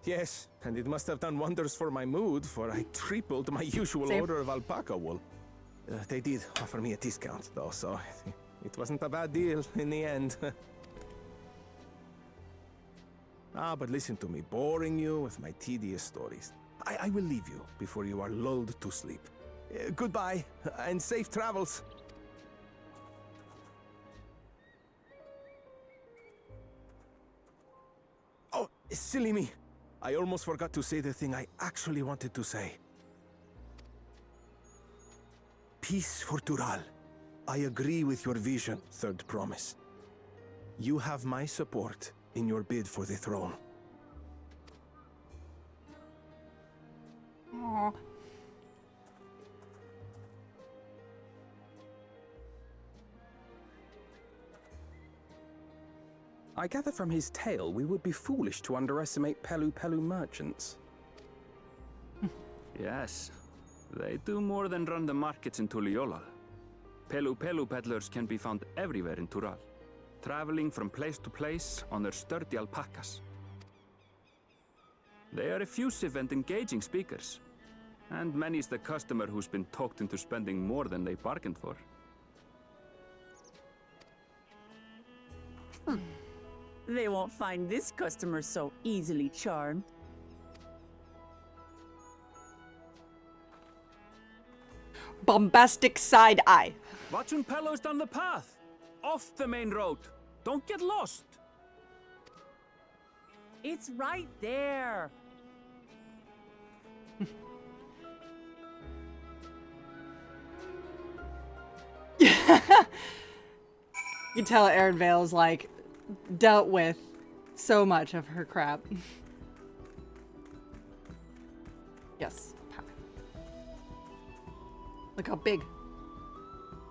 Yes, and it must have done wonders for my mood, for I tripled my usual Same. order of alpaca wool. They did offer me a discount, though, so it wasn't a bad deal in the end. But listen to me, boring you with my tedious stories. I will leave you before you are lulled to sleep. Goodbye, and safe travels. Oh, silly me. I almost forgot to say the thing I actually wanted to say. Peace for Tural. I agree with your vision, Third Promise. You have my support in your bid for the throne. Aww. I gather from his tale we would be foolish to underestimate Pelu Pelu merchants. Yes, they do more than run the markets in Tuliolal. Pelu Pelu peddlers can be found everywhere in Tural, traveling from place to place on their sturdy alpacas. They are effusive and engaging speakers, and many's the customer who's been talked into spending more than they bargained for. They won't find this customer so easily charmed. Bombastic side eye. Watchun Pelo's down the path! Off the main road! Don't get lost! It's right there. You can tell Erin Vale's like dealt with so much of her crap. Yes. Look how big.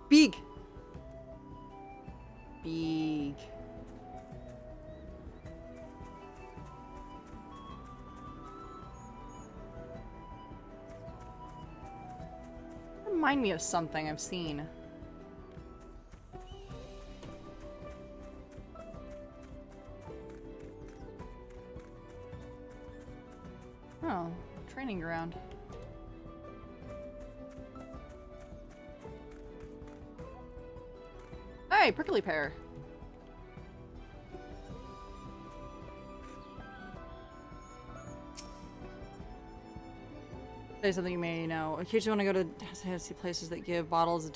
Big. Big. Remind me of something I've seen. Oh, training ground. Hey, prickly pear. Say something you may know. Occasionally when I go to see places that give bottles of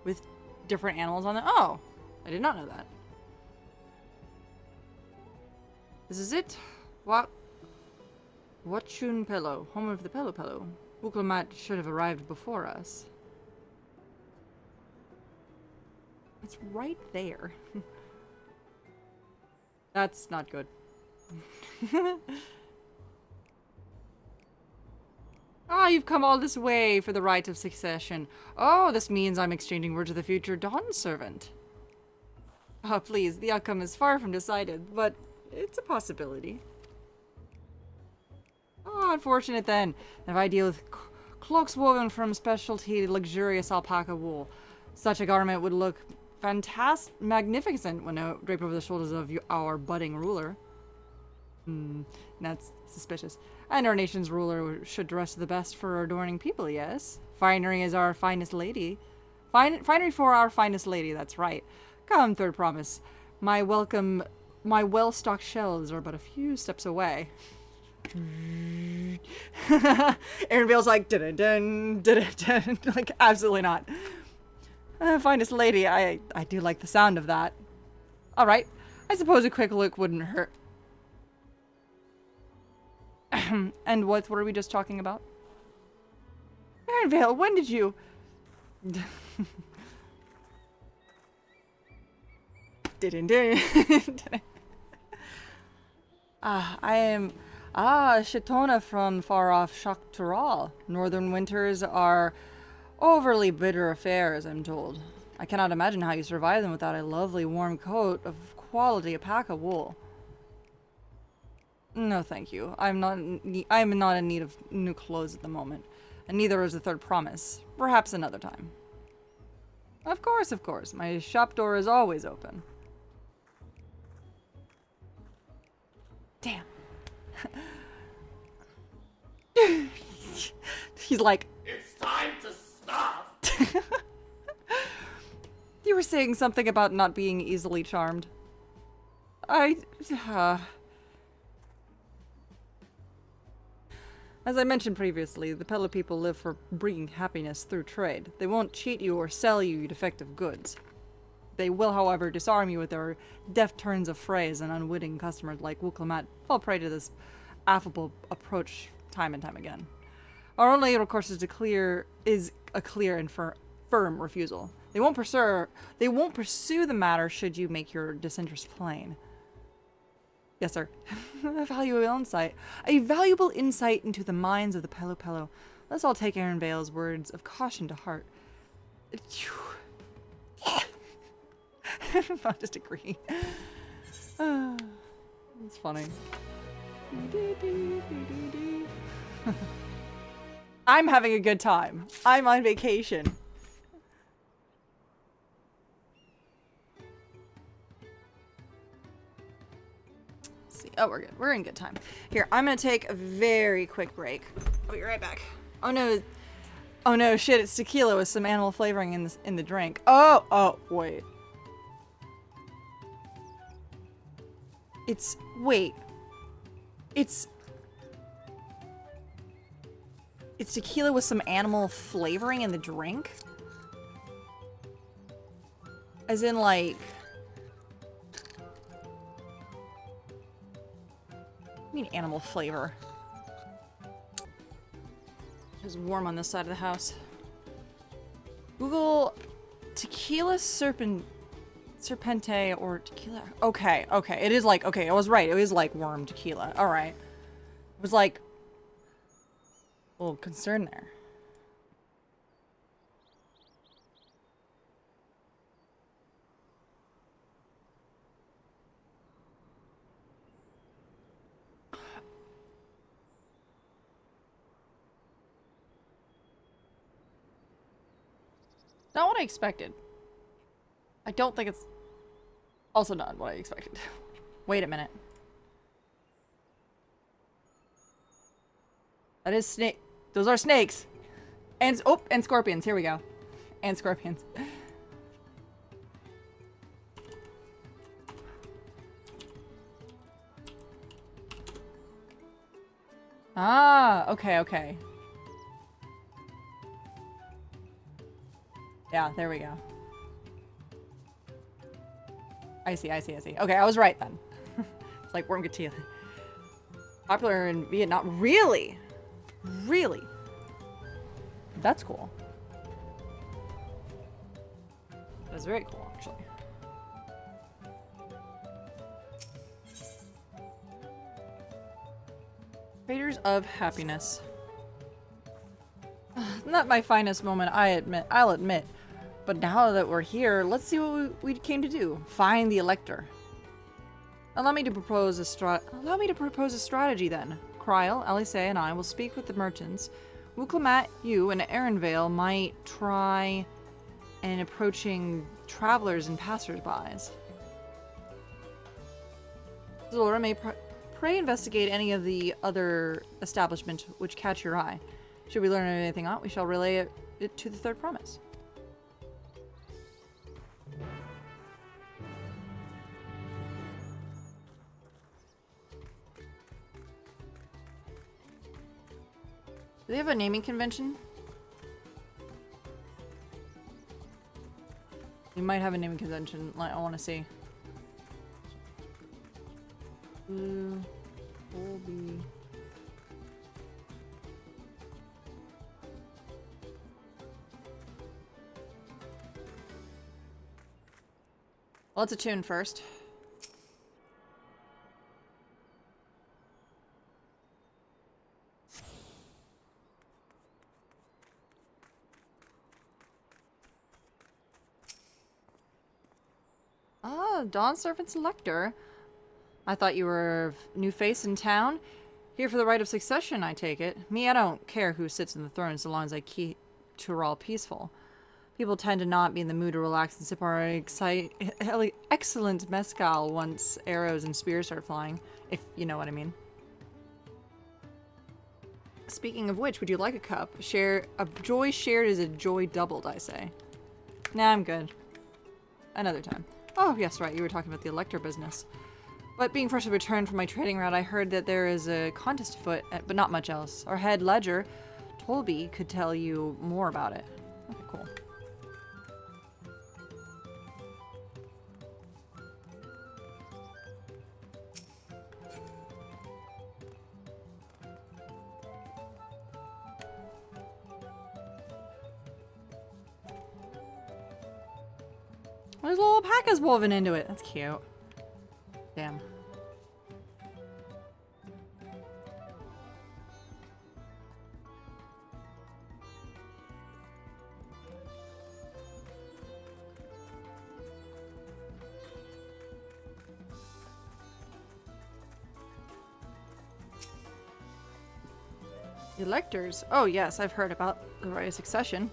with different animals on them. Oh, I did not know that. This is it. Watchun Pelo, home of the Pelu Pelu. Uklamat should have arrived before us. It's right there. That's not good. Ah, you've come all this way for the rite of succession. Oh, this means I'm exchanging words with the future Dawn servant. Oh, please, the outcome is far from decided, but it's a possibility. Oh, unfortunate then. If I deal with cloaks woven from specialty luxurious alpaca wool, such a garment would look magnificent when draped over the shoulders of our budding ruler. That's suspicious. And our nation's ruler should dress the best for adorning people, yes? Finery is our finest lady. Finery for our finest lady, that's right. Come, Third Promise. My well-stocked shelves are but a few steps away. Erin Vale's like, dun-dun-dun, dun-dun-dun. Like, absolutely not. Finest lady, I do like the sound of that. Alright, I suppose a quick look wouldn't hurt. And what were we just talking about? Erin Vale, when did you... I am... Shitona from far-off Shaktural. Northern winters are overly bitter affairs, I'm told. I cannot imagine how you survive them without a lovely warm coat of quality alpaca wool. No, thank you. I am not in need of new clothes at the moment, and neither is the third promise. Perhaps another time. Of course, of course. My shop door is always open. Damn. He's like, it's time to stop. You were saying something about not being easily charmed. As I mentioned previously, the Pella people live for bringing happiness through trade. They won't cheat you or sell you defective goods. They will, however, disarm you with their deft turns of phrase, and unwitting customers like Wuklamat fall prey to this affable approach time and time again. Our only recourse is a clear and firm refusal. They won't pursue the matter should you make your disinterest plain. Yes, sir. A valuable insight into the minds of the Pelo Pelo. Let's all take Aaron Vale's words of caution to heart. I'll just agree. It's funny. I'm having a good time. I'm on vacation. Oh, we're good. We're in good time. Here, I'm gonna take a very quick break. I'll be right back. Oh no. Oh no, shit, it's tequila with some animal flavoring in the drink. Oh, wait. Wait. It's tequila with some animal flavoring in the drink? As in, like... I mean animal flavor. It's warm on this side of the house. Google tequila serpente or tequila. Okay. It is like, okay, I was right. It is like worm tequila. All right. It was like a little concern there. Not what I expected. I don't think it's also not what I expected. Wait a minute. That is snake. Those are snakes. And scorpions. Here we go. And scorpions. Okay. Yeah, there we go. I see. Okay, I was right then. It's like worm tequila. Popular in Vietnam. Really? Really? That's cool. That's very cool, actually. Traders of Happiness. Not my finest moment, I'll admit. But now that we're here, let's see what we came to do. Find the Elector. Allow me to propose a strategy then. Kryl, Elise, and I will speak with the merchants. Wuklamat, you, and Aaronvale might try and approaching travelers and passersby. Zora may pray investigate any of the other establishments which catch your eye. Should we learn anything out, we shall relay it to the third promise. Do they have a naming convention? We might have a naming convention. I want to see. Blue, Colby. Let's attune first. Ah, Dawn Servant's Elector. I thought you were a new face in town. Here for the right of succession, I take it. Me, I don't care who sits in the throne so long as I keep Tyrell peaceful. People tend to not be in the mood to relax and sip our excellent mezcal once arrows and spears start flying, if you know what I mean. Speaking of which, would you like a cup? A joy shared is a joy doubled, I say. Nah, I'm good. Another time. Oh, yes, right, you were talking about the Elector business. But being freshly returned from my trading route, I heard that there is a contest afoot, but not much else. Our head ledger, Tolby, could tell you more about it. Okay, cool. There's little alpacas woven into it. That's cute. Damn. Electors? Oh yes, I've heard about the right of succession.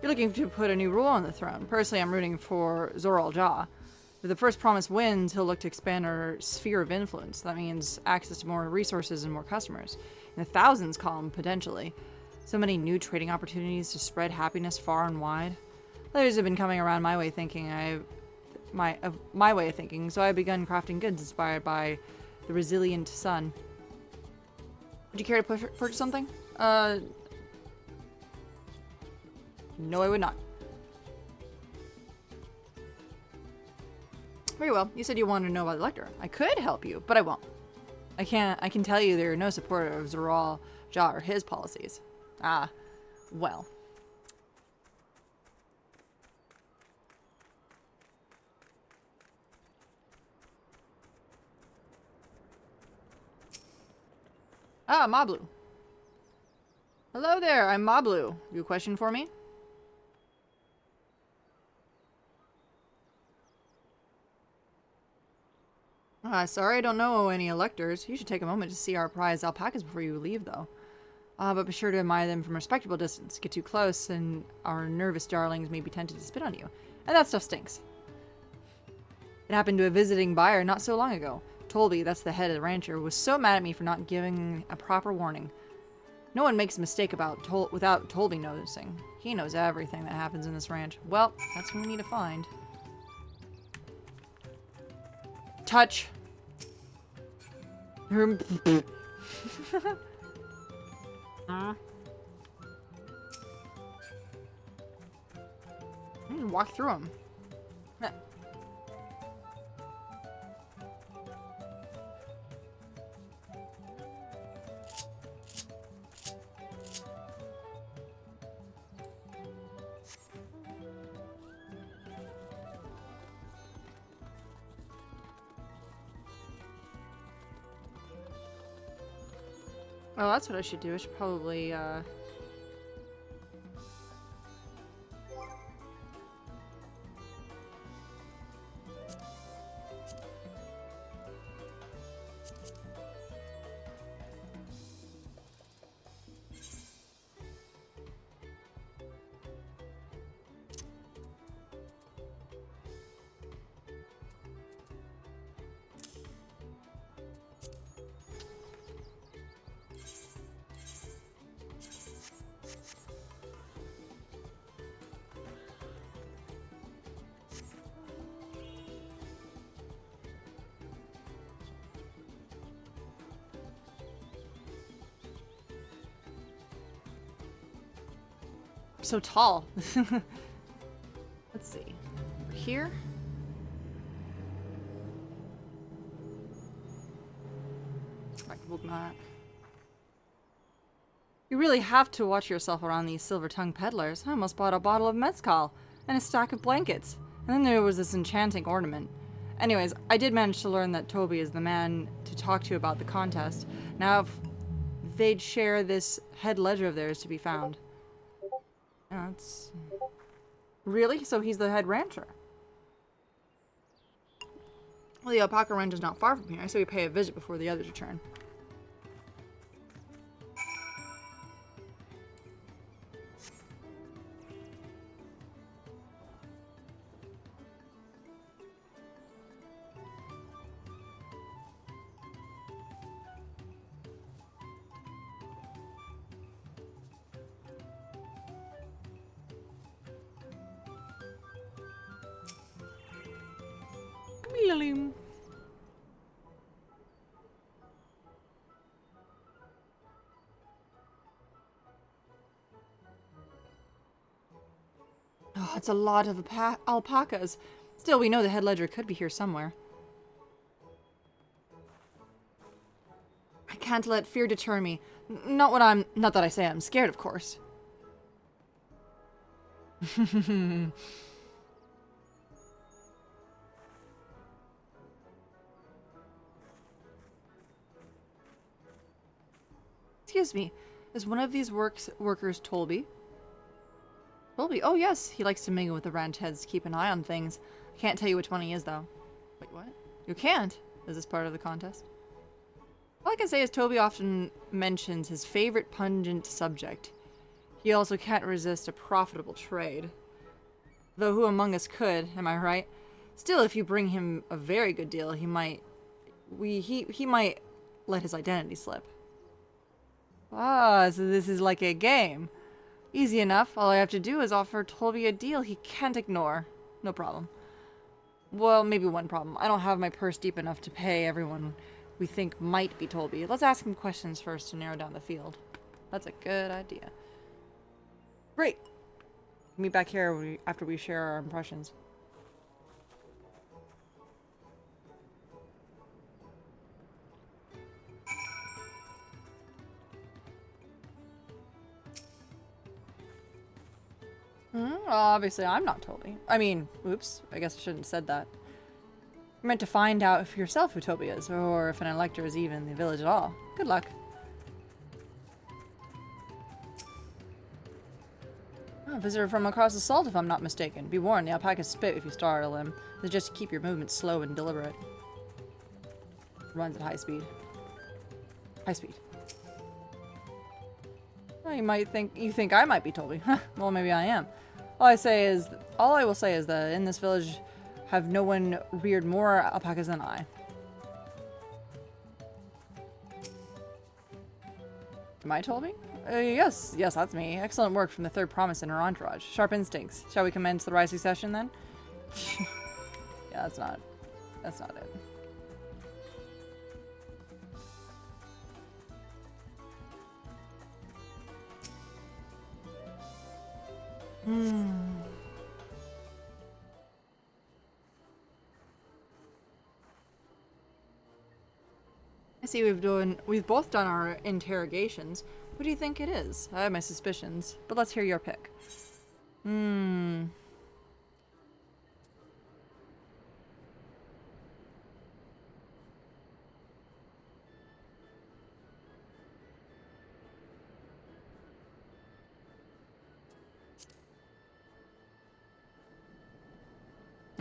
You're looking to put a new rule on the throne. Personally, I'm rooting for Zoral Jah. If the first promise wins, he'll look to expand our sphere of influence. That means access to more resources and more customers. In the thousands column, potentially. So many new trading opportunities to spread happiness far and wide. Others have been coming around my way of thinking, so I've begun crafting goods inspired by the resilient sun. Would you care to purchase something? No, I would not. Very well. You said you wanted to know about the Elector. I could help you, but I won't. I can tell you there are no supporter of Zoral Jah or his policies. Ah, well. Ah, Mablu. Hello there, I'm Mablu. You a question for me? Sorry I don't know any electors. You should take a moment to see our prized alpacas before you leave, though. But be sure to admire them from a respectable distance. Get too close, and our nervous darlings may be tempted to spit on you. And that stuff stinks. It happened to a visiting buyer not so long ago. Tolby, that's the head of the rancher, was so mad at me for not giving a proper warning. No one makes a mistake without Tolby noticing. He knows everything that happens in this ranch. Well, that's who we need to find. Touch. I can walk through them. Oh, that's what I should do. I should probably, so tall. Let's see. Over here. Map. You really have to watch yourself around these silver-tongued peddlers. I almost bought a bottle of mezcal and a stack of blankets. And then there was this enchanting ornament. Anyways, I did manage to learn that Toby is the man to talk to about the contest. Now, if they'd share this head ledger of theirs to be found. That's... Really? So he's the head rancher? Well, the alpaca ranch is not far from here, so we pay a visit before the others return. Oh, it's a lot of alpacas. Still, we know the head ledger could be here somewhere. I can't let fear deter me. Not that I say I'm scared, of course. Excuse me, is one of these workers Tolby? Tolby? Oh yes, he likes to mingle with the ranch heads to keep an eye on things. I can't tell you which one he is, though. Wait, what? You can't? Is this part of the contest? All I can say is Toby often mentions his favorite pungent subject. He also can't resist a profitable trade. Though who among us could, am I right? Still, if you bring him a very good deal, he might let his identity slip. Ah, so this is like a game. Easy enough. All I have to do is offer Tolby a deal he can't ignore. No problem. Well, maybe one problem. I don't have my purse deep enough to pay everyone we think might be Tolby. Let's ask him questions first to narrow down the field. That's a good idea. Great. Meet back here after we share our impressions. Well, obviously I'm not Toby. I mean, oops, I guess I shouldn't have said that. I meant to find out for yourself who Toby is, or if an elector is even in the village at all. Good luck. Oh, a visitor from across the salt, if I'm not mistaken. Be warned, the alpacas spit if you startle him. It's just to keep your movements slow and deliberate. Runs at high speed. High speed. Well, you think I might be Toby. Well, maybe I am. All I will say is that in this village have no one reared more alpacas than I. Am I Toby? Yes, that's me. Excellent work from the third promise in her entourage. Sharp instincts. Shall we commence the rising session then? Yeah, that's not it. I see we've both done our interrogations. Who do you think it is? I have my suspicions, but let's hear your pick. I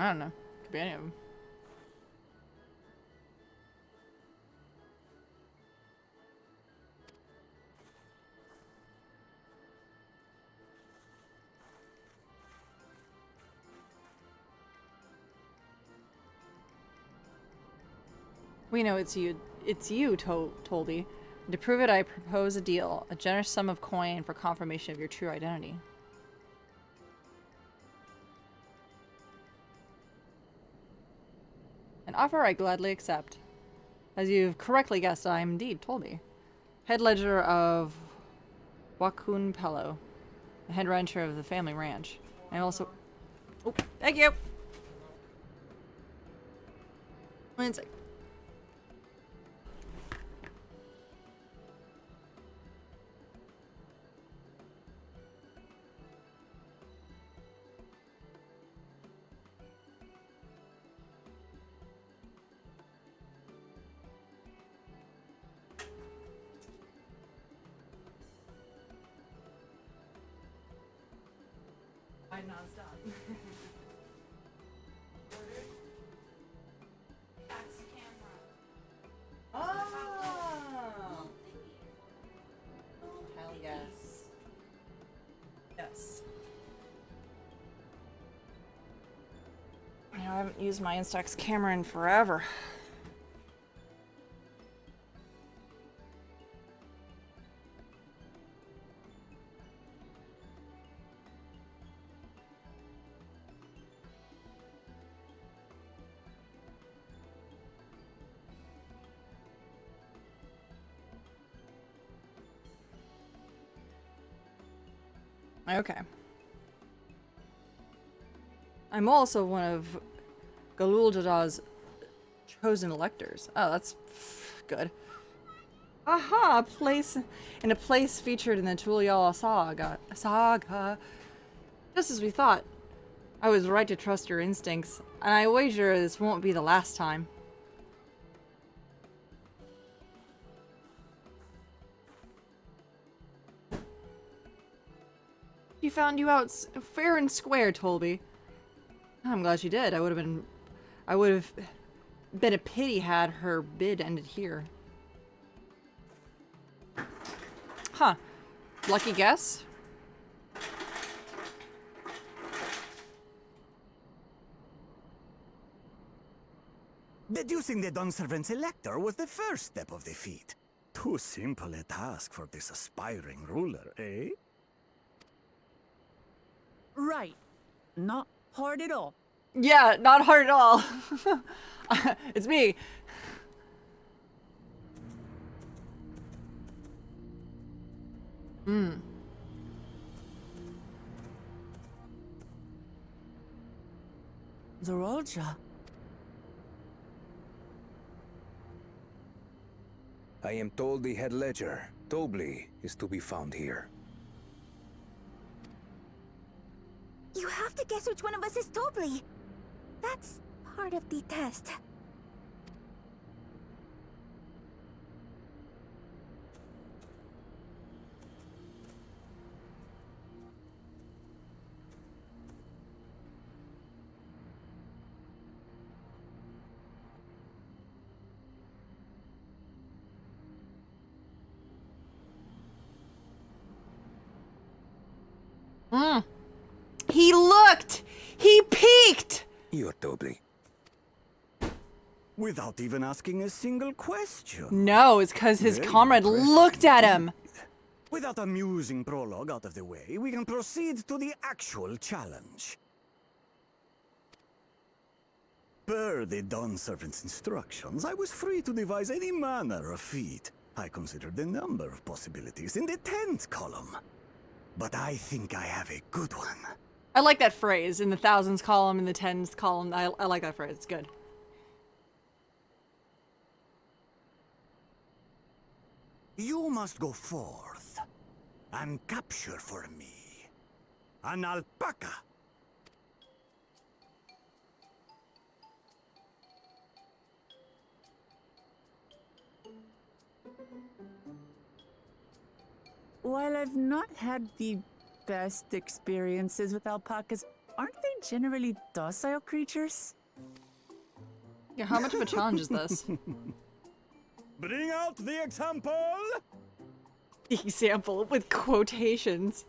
don't know. Could be any of them. We know it's you. It's you, Toldy. And to prove it, I propose a deal. A generous sum of coin for confirmation of your true identity. An offer I gladly accept. As you've correctly guessed, I am indeed Tolby. Head ledger of Wakun Pello. The head rancher of the family ranch. I also... Oh, thank you! 1 sec. Non-stop. haven't used my Instax camera in forever. Okay. I'm also one of Galul Jadah's chosen electors. Oh, that's good. Aha! A place featured in the Tulial saga. Just as we thought. I was right to trust your instincts, and I wager this won't be the last time. She found you out fair and square, Tolby. I'm glad she did. I would have been a pity had her bid ended here. Huh. Lucky guess? Deducing the Dawnservant's elector was the first step of the feat. Too simple a task for this aspiring ruler, eh? Right. Not hard at all. Yeah, not hard at all. It's me. Zorolja. I am told the head ledger, Tobli, is to be found here. You have to guess which one of us is Tobli. That's part of the test. He looked! He peeked! You're Tobli. Without even asking a single question. No, it's because his Very comrade impressive looked at him. With that amusing prologue out of the way, we can proceed to the actual challenge. Per the Dawnservant's instructions, I was free to devise any manner of feat. I considered a number of possibilities in the 10th column. But I think I have a good one. I like that phrase, in the thousands column, in the tens column. I like that phrase, it's good. You must go forth and capture for me an alpaca. While I've not had the best experiences with alpacas, aren't they generally docile creatures? Yeah, how much of a challenge is this? Bring out the example! Example with quotations.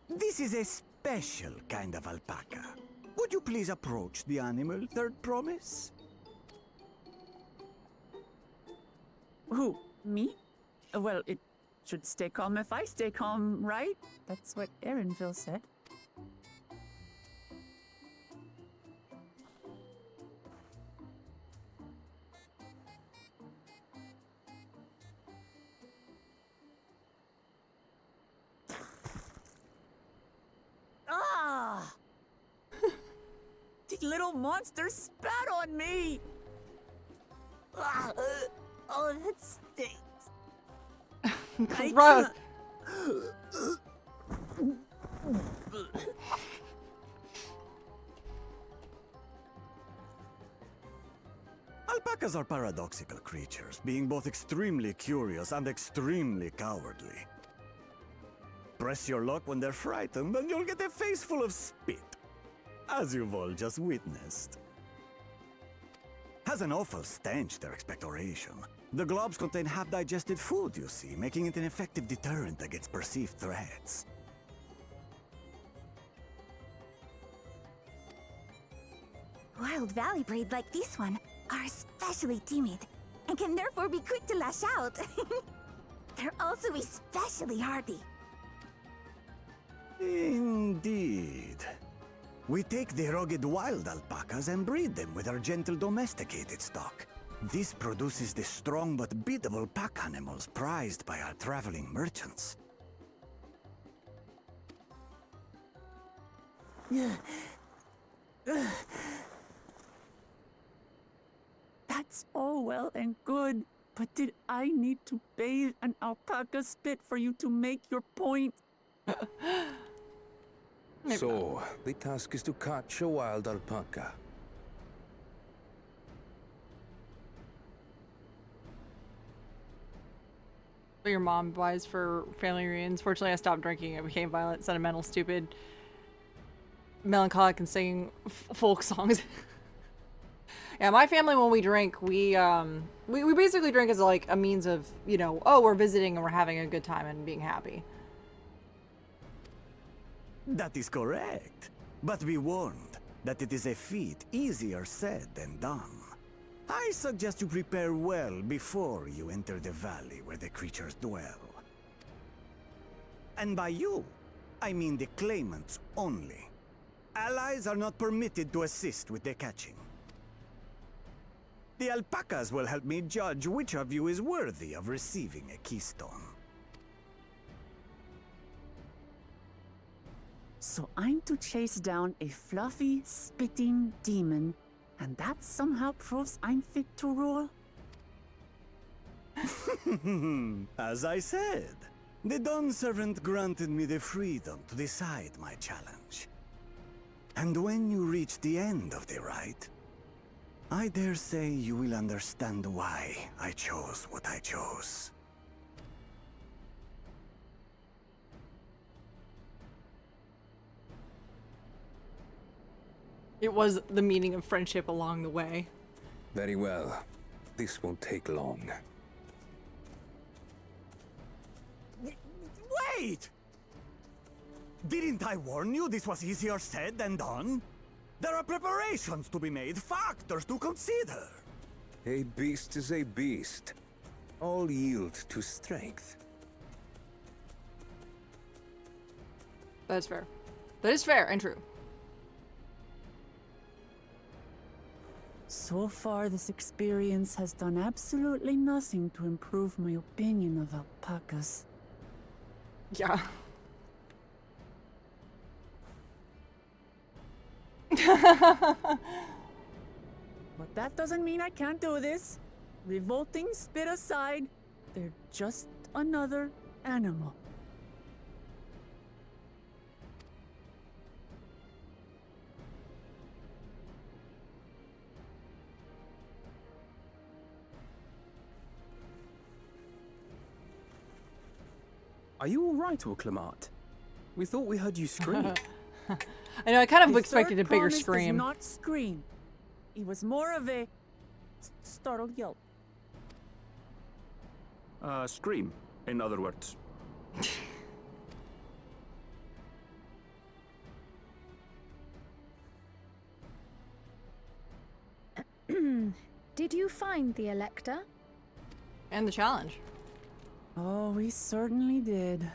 This is a special kind of alpaca. Would you please approach the animal, Third Promise? Who? Me? Well, it should stay calm if I stay calm, right? That's what Erinville said. Ah! The little monster spat on me! Ah, oh, that stinks. Gross. Alpacas are paradoxical creatures, being both extremely curious and extremely cowardly. Press your luck when they're frightened, and you'll get a face full of spit, as you've all just witnessed. Has an awful stench, their expectoration. The globs contain half-digested food, you see, making it an effective deterrent against perceived threats. Wild valley breed like this one are especially timid and can therefore be quick to lash out. They're also especially hardy. Indeed. We take the rugged wild alpacas and breed them with our gentle domesticated stock. This produces the strong but beatable pack animals prized by our traveling merchants. That's all well and good, but did I need to bathe an alpaca spit for you to make your point? So, the task is to catch a wild alpaca. What your mom buys for family reunions. Fortunately, I stopped drinking. I became violent, sentimental, stupid, melancholic, and singing folk songs. Yeah, my family, when we drink, we basically drink as like a means of, you know, oh, we're visiting and we're having a good time and being happy. That is correct. But be warned that it is a feat easier said than done. I suggest you prepare well before you enter the valley where the creatures dwell. And by you, I mean the claimants only. Allies are not permitted to assist with the catching. The alpacas will help me judge which of you is worthy of receiving a keystone. So I'm to chase down a fluffy, spitting demon, and that somehow proves I'm fit to rule? As I said, the Dawn Servant granted me the freedom to decide my challenge. And when you reach the end of the rite, I dare say you will understand why I chose what I chose. It was the meaning of friendship along the way. Very well. This won't take long. Wait! Didn't I warn you this was easier said than done? There are preparations to be made, factors to consider. A beast is a beast. All yield to strength. That's fair. That is fair and true. So far, this experience has done absolutely nothing to improve my opinion of alpacas. Yeah. But that doesn't mean I can't do this. Revolting spit aside, they're just another animal. Are you all right, Orclamart? We thought we heard you scream. I know, I kind of The expected third a bigger promise scream. Does not scream. It was more of a startled yelp. Scream, in other words. Did you find the Elector? And the challenge. Oh, we certainly did.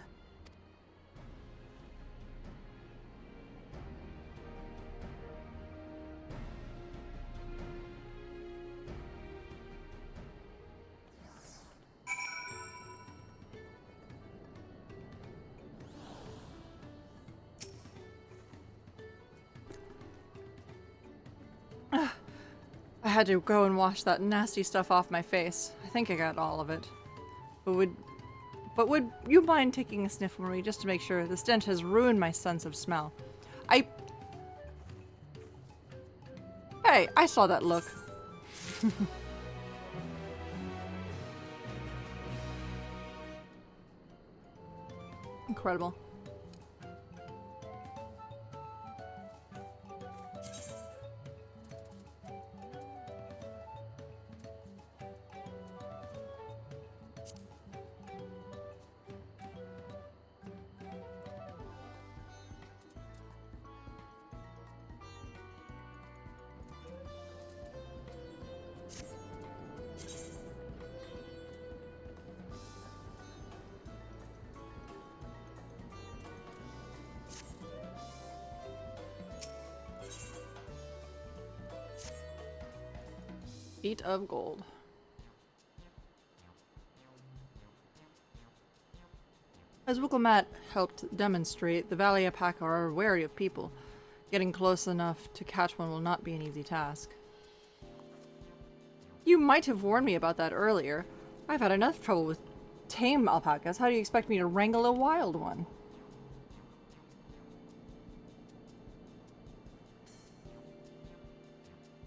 I had to go and wash that nasty stuff off my face. I think I got all of it. But would you mind taking a sniff for me just to make sure? The stench has ruined my sense of smell. Hey, I saw that look. Incredible. 8 of gold. As Wukelmat helped demonstrate, the Valley Alpaca are wary of people. Getting close enough to catch one will not be an easy task. You might have warned me about that earlier. I've had enough trouble with tame alpacas. How do you expect me to wrangle a wild one?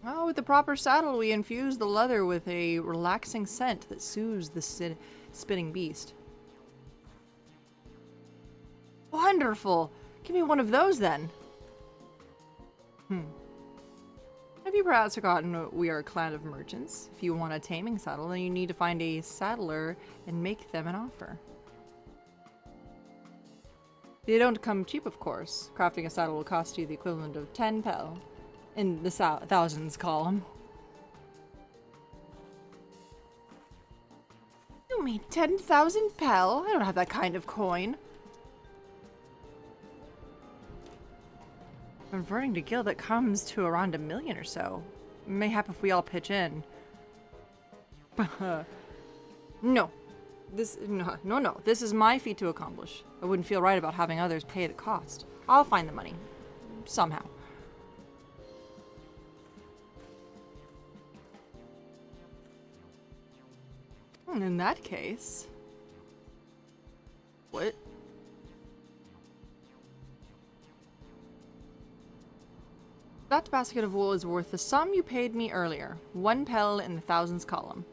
Oh, with the proper saddle, we infuse the leather with a relaxing scent that soothes the spitting beast. Wonderful! Give me one of those then. Have you perhaps forgotten we are a clan of merchants? If you want a taming saddle, then you need to find a saddler and make them an offer. They don't come cheap, of course. Crafting a saddle will cost you the equivalent of 10 pel in the thousands column. You mean 10,000 pel? I don't have that kind of coin. Converting to gil, that comes to around 1 million or so. Mayhap if we all pitch in. No. No. This is my feat to accomplish. I wouldn't feel right about having others pay the cost. I'll find the money. Somehow. In that case... What? That basket of wool is worth the sum you paid me earlier. 1 pel in the thousands column.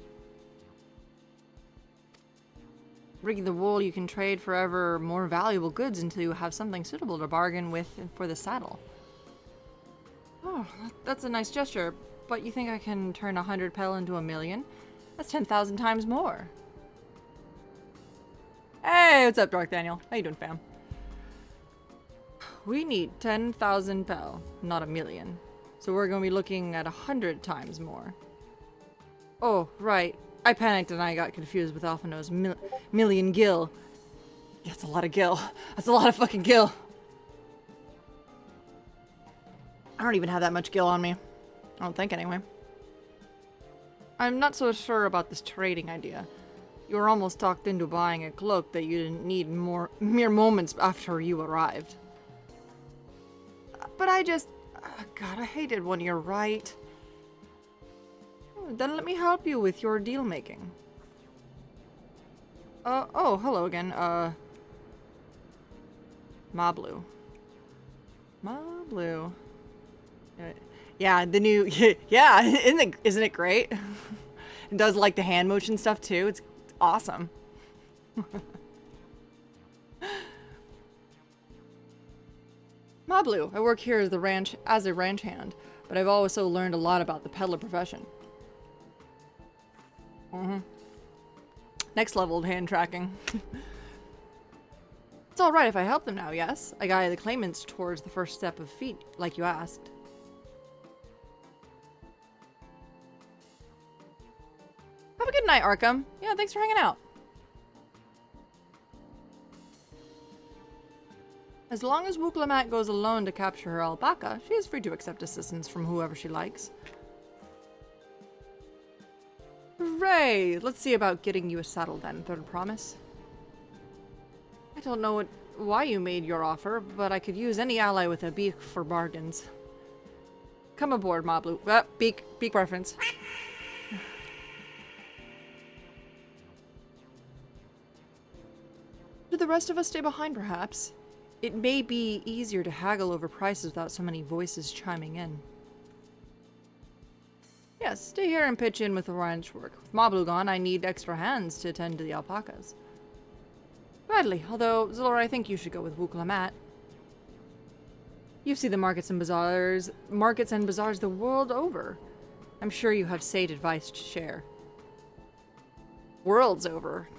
Rigging the wool, you can trade for ever more valuable goods until you have something suitable to bargain with for the saddle. Oh, that's a nice gesture, but you think I can turn 100 pel into 1 million? That's 10,000 times more. Hey, what's up, Dark Daniel? How you doing, fam? We need 10,000 pel, not 1 million. So we're going to be looking at 100 times more. Oh, right. I panicked and I got confused with Alphino's million gil. Yeah, that's a lot of gil. That's a lot of fucking gil. I don't even have that much gil on me. I don't think, anyway. I'm not so sure about this trading idea. You were almost talked into buying a cloak that you didn't need mere moments after you arrived. But I just... God, I hate it when you're right. Then let me help you with your deal making. Oh, hello again. Mablu. Yeah, the new... Yeah, isn't it great? It does, like, the hand motion stuff, too. It's awesome. Mablu, I work here as a ranch hand, but I've also learned a lot about the peddler profession. Next level hand tracking. It's alright if I help them now, yes? I guide the claimants towards the first step of feet, like you asked. Have a good night, Arkham. Yeah, thanks for hanging out. As long as Wuklamat goes alone to capture her alpaca, she is free to accept assistance from whoever she likes. Hooray! Let's see about getting you a saddle then, Third Promise. I don't know why you made your offer, but I could use any ally with a beak for bargains. Come aboard, Mablu. Beak reference. Do the rest of us stay behind, perhaps? It may be easier to haggle over prices without so many voices chiming in. Yes, stay here and pitch in with the ranch work. With Mablu gone, I need extra hands to attend to the alpacas. Gladly, although, Zalora, I think you should go with Wuklamat. You see the markets and bazaars the world over. I'm sure you have sage advice to share. Worlds over.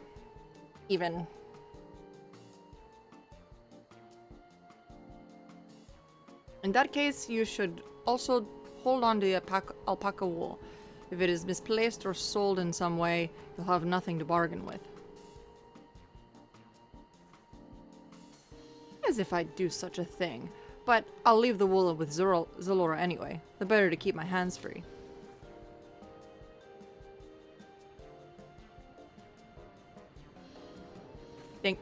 Even. In that case, you should also hold on to the alpaca wool. If it is misplaced or sold in some way, you'll have nothing to bargain with. As if I'd do such a thing. But I'll leave the wool with Zalora anyway. The better to keep my hands free. Thanks.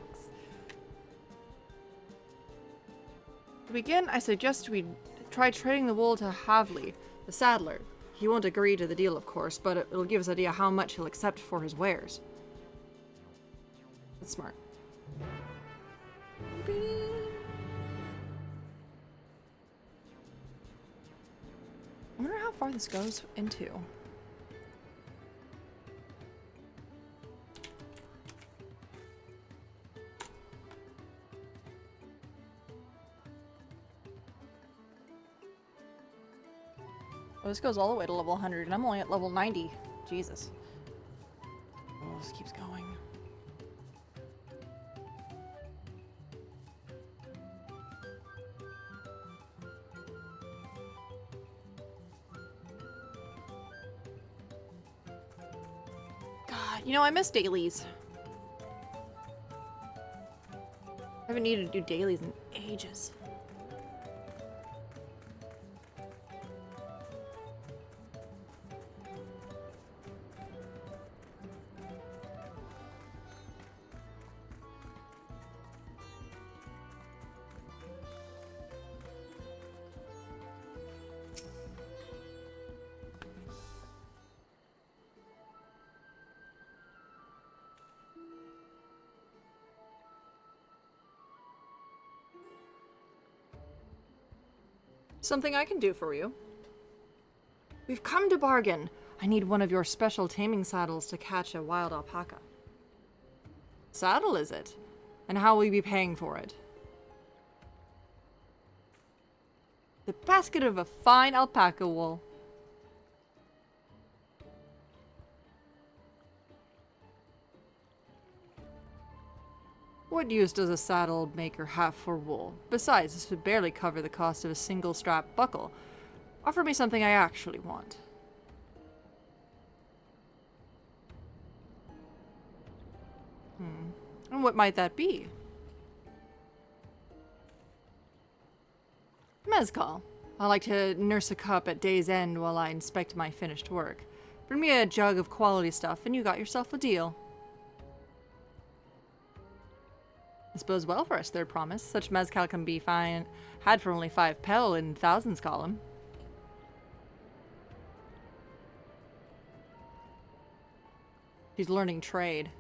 To begin, I suggest we try trading the wool to Havli, the saddler. He won't agree to the deal, of course, but it'll give us an idea how much he'll accept for his wares. That's smart. I wonder how far this goes into. Oh, this goes all the way to level 100, and I'm only at level 90. Jesus. Oh, this keeps going. God, you know, I miss dailies. I haven't needed to do dailies in ages. Something I can do for you. We've come to bargain. I need one of your special taming saddles to catch a wild alpaca. Saddle, is it? And how will you be paying for it? The basket of a fine alpaca wool. What use does a saddle maker have for wool? Besides, this would barely cover the cost of a single strap buckle. Offer me something I actually want. And what might that be? Mezcal. I like to nurse a cup at day's end while I inspect my finished work. Bring me a jug of quality stuff and you got yourself a deal. This bodes well for us, third promise. Such mezcal can be had for only 5 pel in thousands column. She's learning trade.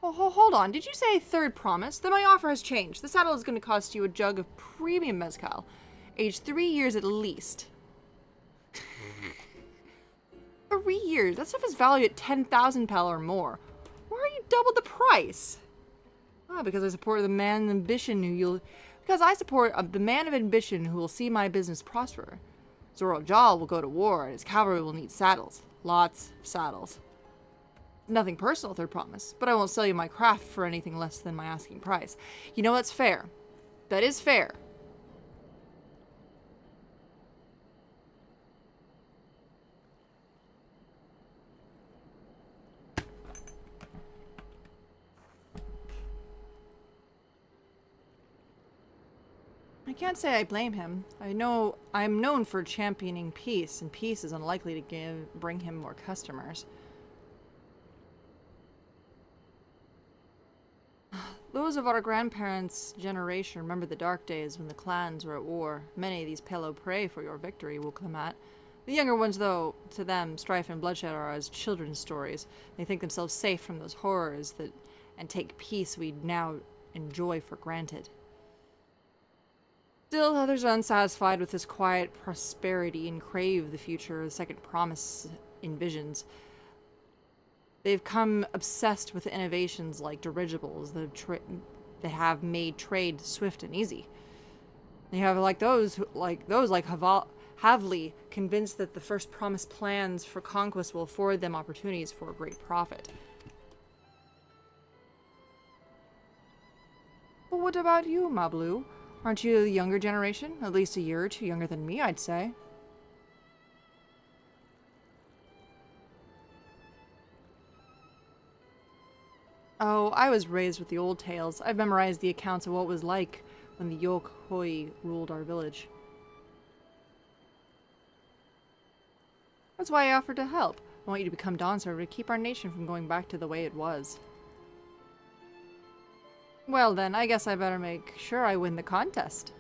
Oh, hold on. Did you say third promise? Then my offer has changed. The saddle is going to cost you a jug of premium mezcal. Aged 3 years at least. 3 years? That stuff is valued at 10,000 pel or more. Why are you double the price? Ah, because I support the man of ambition who will see my business prosper. Zoro Jal will go to war, and his cavalry will need saddles. Lots of saddles. Nothing personal, third promise, but I won't sell you my craft for anything less than my asking price. You know what's fair? That is fair. I can't say I blame him. I know I'm known for championing peace, and peace is unlikely to bring him more customers. Those of our grandparents' generation remember the dark days when the clans were at war. Many of these Pelo pray for your victory, will come at. The younger ones, though, to them, strife and bloodshed are as children's stories. They think themselves safe from those horrors and take peace we now enjoy for granted. Still, others are unsatisfied with this quiet prosperity and crave the future the second promise envisions. They've come obsessed with innovations like dirigibles that have made trade swift and easy. They have those like Havli, convinced that the first promise plans for conquest will afford them opportunities for great profit. But what about you, Mablu? Aren't you the younger generation? At least a year or two younger than me, I'd say. Oh, I was raised with the old tales. I've memorized the accounts of what it was like when the Yokhoi ruled our village. That's why I offered to help. I want you to become Dawntrail to keep our nation from going back to the way it was. Well then, I guess I better make sure I win the contest.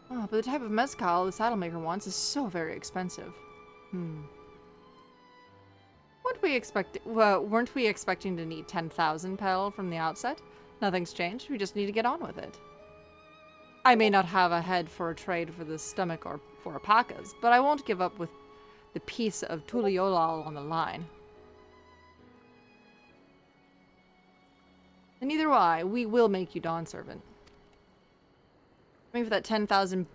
Oh, but the type of mezcal the saddle maker wants is so very expensive. Weren't we expecting to need 10,000 pel from the outset? Nothing's changed, we just need to get on with it. I may not have a head for a trade for the stomach or for alpacas, but I won't give up with the piece of Tuliolal on the line. And neither will I. We will make you Dawn Servant. Maybe for that 10,000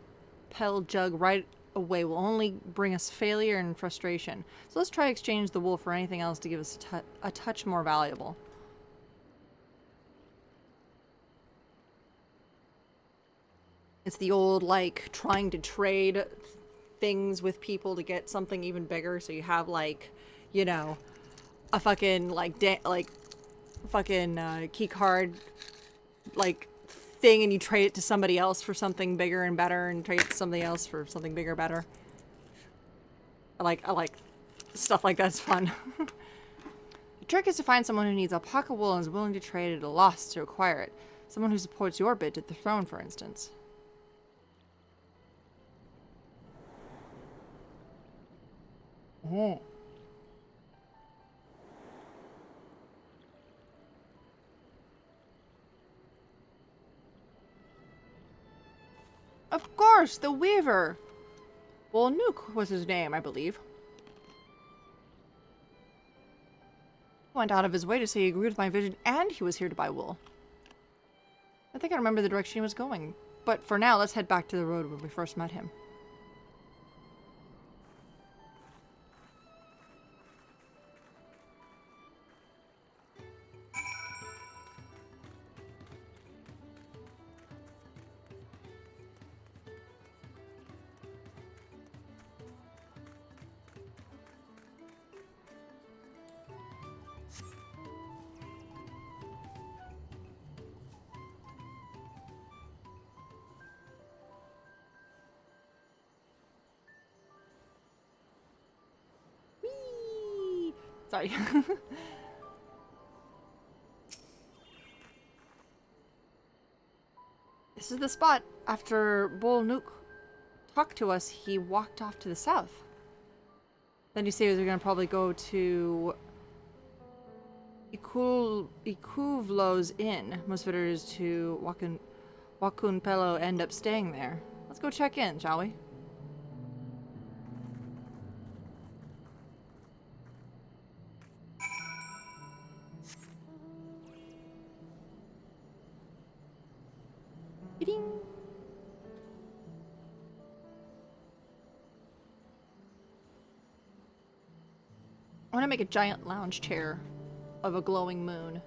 pel jug right away will only bring us failure and frustration. So let's try to exchange the wool for anything else to give us a touch more valuable. It's the old, like, trying to trade things with people to get something even bigger. So you have, like, you know, a fucking, like, key card, like, thing, and you trade it to somebody else for something bigger and better, and trade it to somebody else for something bigger, better. I like stuff like that's fun. The trick is to find someone who needs alpaca wool and is willing to trade at a loss to acquire it. Someone who supports your bid to the throne, for instance. Oh. Of course, the Weaver! Well, Nuke was his name, I believe. He went out of his way to say he agreed with my vision and he was here to buy wool. I think I remember the direction he was going. But for now, let's head back to the road where we first met him. Sorry. This is the spot. After Bol Nuke talked to us, he walked off to the south. Then you say we're going to probably go to Ikuvlo's Inn. Most visitors to Wakun Pelo end up staying there. Let's go check in, shall we? I want to make a giant lounge chair of a glowing moon.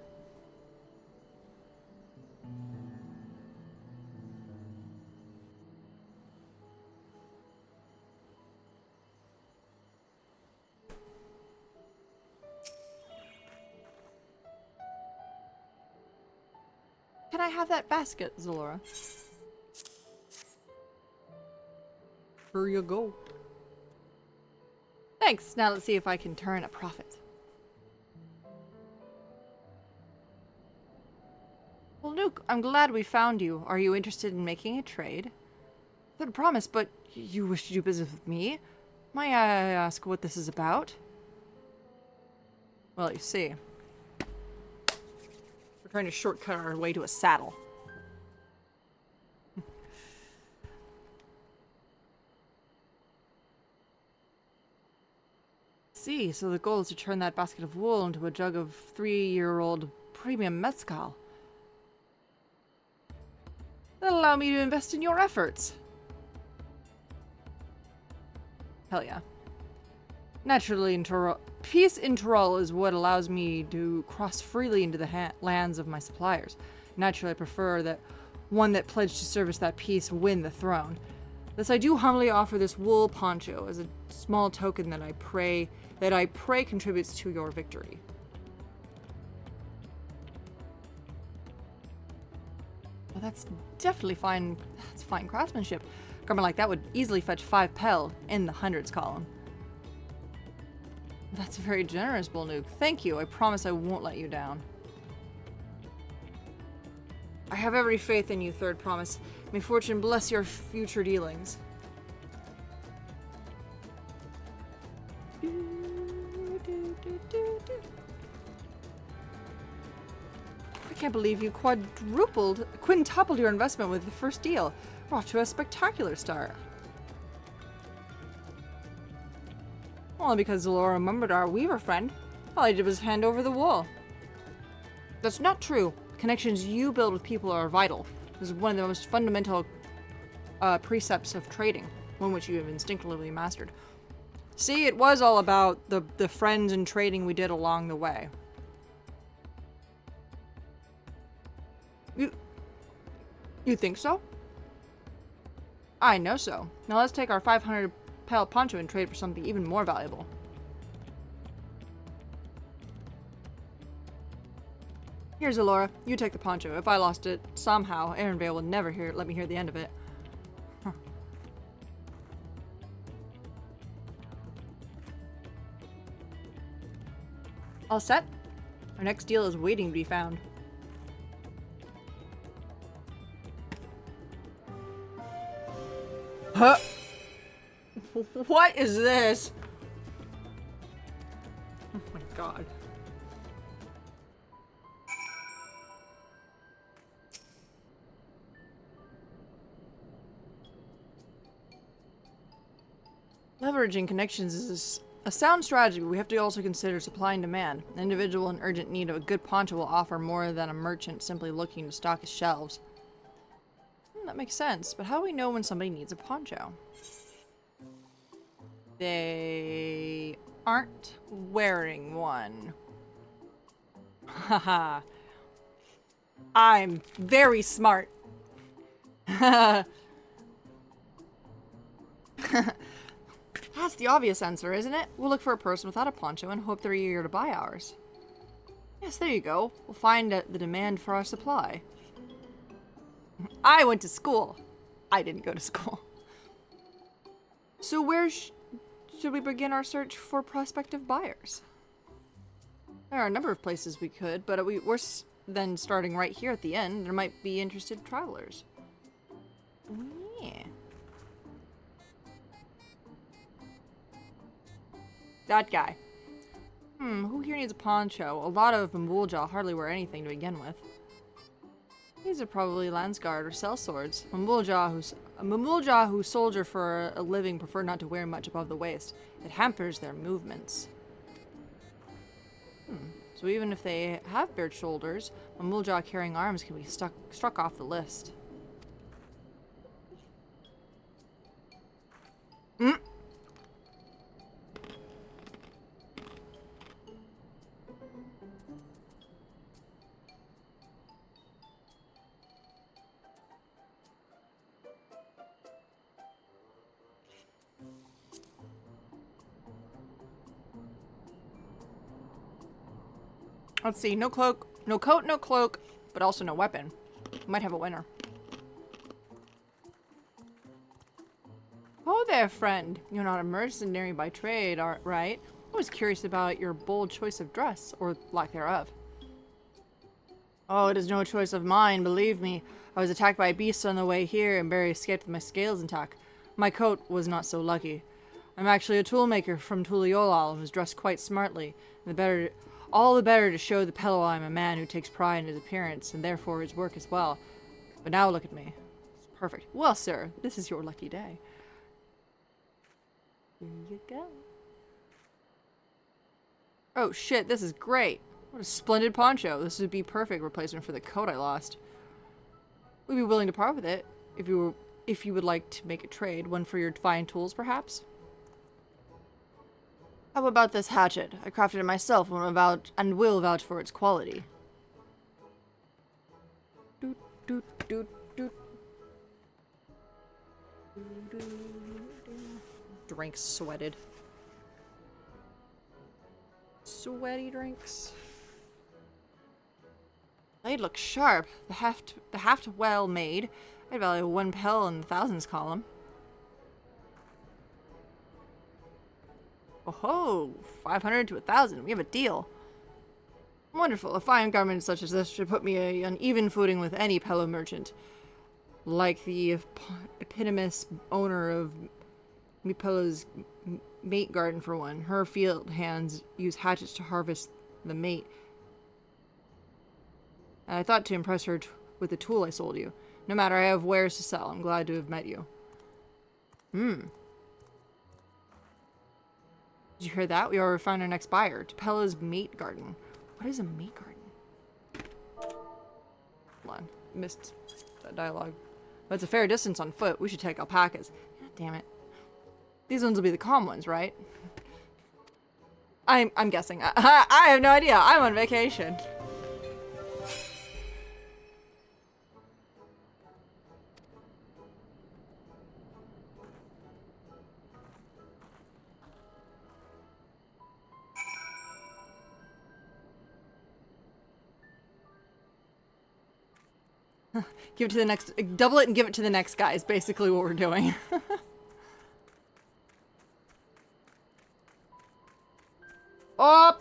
Can I have that basket, Zalora? Here you go. Thanks. Now let's see if I can turn a profit. Well, Nuke, I'm glad we found you. Are you interested in making a trade? I promise, but you wish to do business with me? May I ask what this is about? Well, you see, we're trying to shortcut our way to a saddle. See, so the goal is to turn that basket of wool into a jug of 3-year-old premium mezcal. That'll allow me to invest in your efforts. Hell yeah. Naturally, peace in Tyrol is what allows me to cross freely into the lands of my suppliers. Naturally, I prefer that one that pledged to service that peace win the throne. Thus, I do humbly offer this wool poncho as a small token that I pray contributes to your victory. Well, that's definitely fine. That's fine craftsmanship. Garment like that would easily fetch 5 pel in the hundreds column. That's very generous, Bolnuke. Thank you. I promise I won't let you down. I have every faith in you, Third Promise. May fortune bless your future dealings. I can't believe you quintupled your investment with the first deal. We're off to a spectacular start. Only because Laura remembered our weaver friend. All I did was hand over the wool. That's not true. Connections you build with people are vital. This is one of the most fundamental precepts of trading, one which you have instinctively mastered. See, it was all about the friends and trading we did along the way. You think so? I know so. Now let's take our 500 pel poncho and trade for something even more valuable. Here's Alora. You take the poncho. If I lost it somehow, Aaronvale will never let me hear the end of it. Huh. All set? Our next deal is waiting to be found. Huh? What is this? Oh my god. Leveraging connections is a sound strategy, but we have to also consider supply and demand. An individual in urgent need of a good poncho will offer more than a merchant simply looking to stock his shelves. That makes sense, but how do we know when somebody needs a poncho? They aren't wearing one. Haha. I'm very smart. That's the obvious answer, isn't it? We'll look for a person without a poncho and hope they're eager to buy ours. Yes, there you go. We'll find the demand for our supply. I went to school. I didn't go to school. So where should we begin our search for prospective buyers? There are a number of places we could, but we're then starting right here at the end. There might be interested travelers. Yeah. That guy. Who here needs a poncho? A lot of Mambulja hardly wear anything to begin with. These are probably Landsguard or sellswords. Mambulja who soldier for a living prefer not to wear much above the waist. It hampers their movements. So even if they have bared shoulders, Mambulja carrying arms can be struck off the list. Let's see, no cloak, no coat, no cloak, but also no weapon. Might have a winner. Oh there, friend. You're not a mercenary by trade, right? I was curious about your bold choice of dress, or lack thereof. Oh, it is no choice of mine, believe me. I was attacked by beasts on the way here and barely escaped with my scales intact. My coat was not so lucky. I'm actually a toolmaker from Tuliolal and was dressed quite smartly, and all the better to show the Pello I'm a man who takes pride in his appearance, and therefore his work as well. But now look at me. It's perfect. Well, sir, this is your lucky day. Here you go. Oh shit, this is great. What a splendid poncho. This would be perfect replacement for the coat I lost. We'd be willing to part with it, if you would like to make a trade. One for your fine tools, perhaps? How about this hatchet? I crafted it myself and will vouch for its quality. Doot, doot, doot, doot. Drinks sweated. Sweaty drinks. Blade looks sharp. The haft well made. I'd value 1 pel in the thousands column. Oh ho! 500 to 1,000. We have a deal. Wonderful. A fine garment such as this should put me on even footing with any fellow merchant. Like the eponymous owner of Mipella's mate garden, for one. Her field hands use hatchets to harvest the mate. And I thought to impress her with the tool I sold you. No matter, I have wares to sell. I'm glad to have met you. Did you hear that? We already found our next buyer. Tapella's mate garden. What is a mate garden? Hold on. Missed that dialogue. But it's a fair distance on foot. We should take alpacas. God damn it. These ones will be the calm ones, right? I'm guessing. I have no idea. I'm on vacation. Give it to the next, double it and give it to the next guy is basically what we're doing. Up.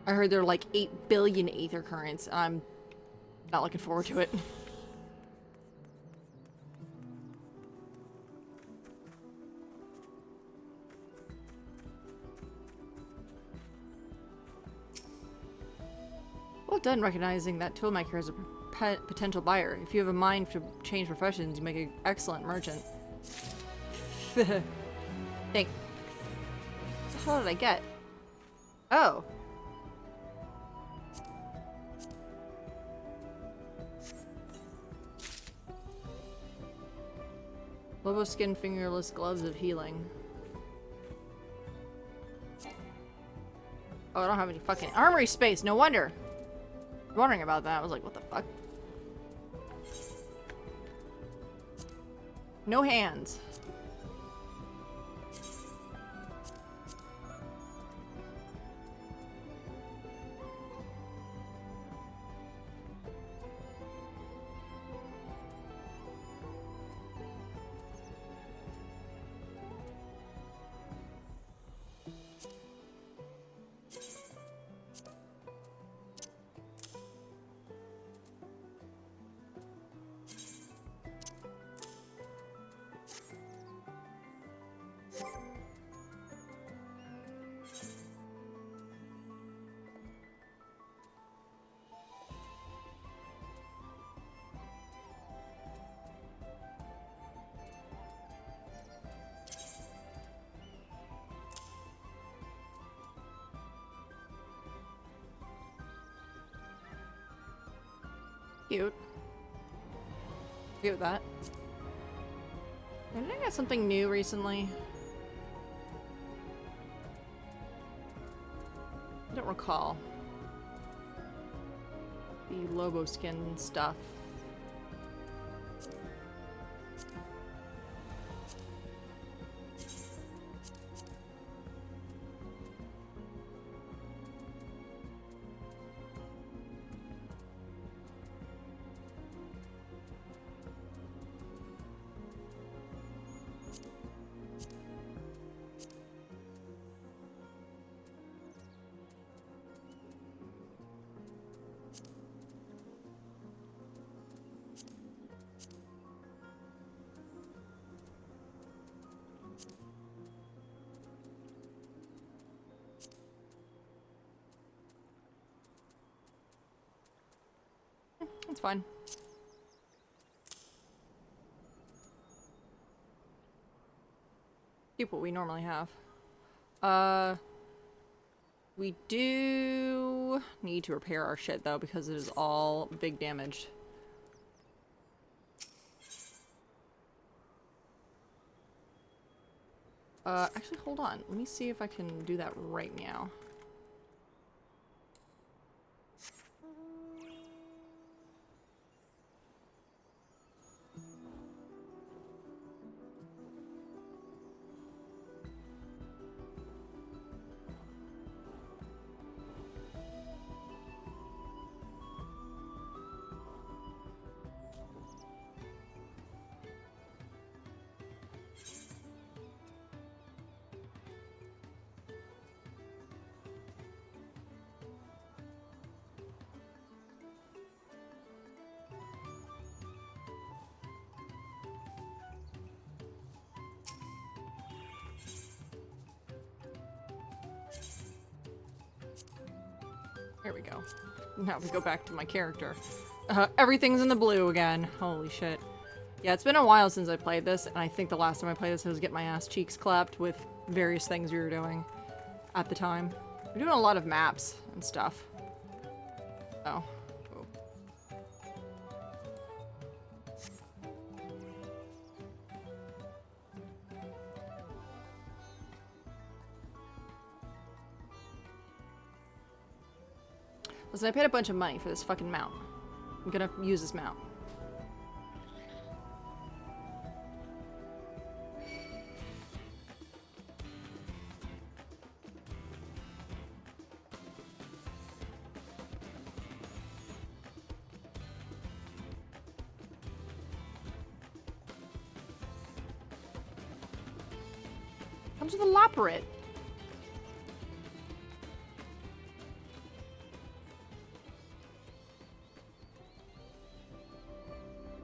I heard there are like 8 billion Aether currents. I'm not looking forward to it. Well done recognizing that toolmaker as a potential buyer. If you have a mind to change professions, you make an excellent merchant. Thanks. What the hell did I get? Oh. Lobo skin fingerless gloves of healing. Oh, I don't have any fucking armory space. No wonder. I was wondering about that. I was like, what the fuck? No hands. Cute. Cute with that. Did I get something new recently? I don't recall. The Lobo skin stuff. It's fine. Keep what we normally have. We do need to repair our shit though because it is all big damaged. Actually hold on. Let me see if I can do that right now. There we go. Now we go back to my character. Everything's in the blue again. Holy shit. Yeah, it's been a while since I played this, and I think the last time I played this I was getting my ass cheeks clapped with various things we were doing at the time. We're doing a lot of maps and stuff. Oh. Listen, I paid a bunch of money for this fucking mount. I'm gonna use this mount. Comes with a lapperet.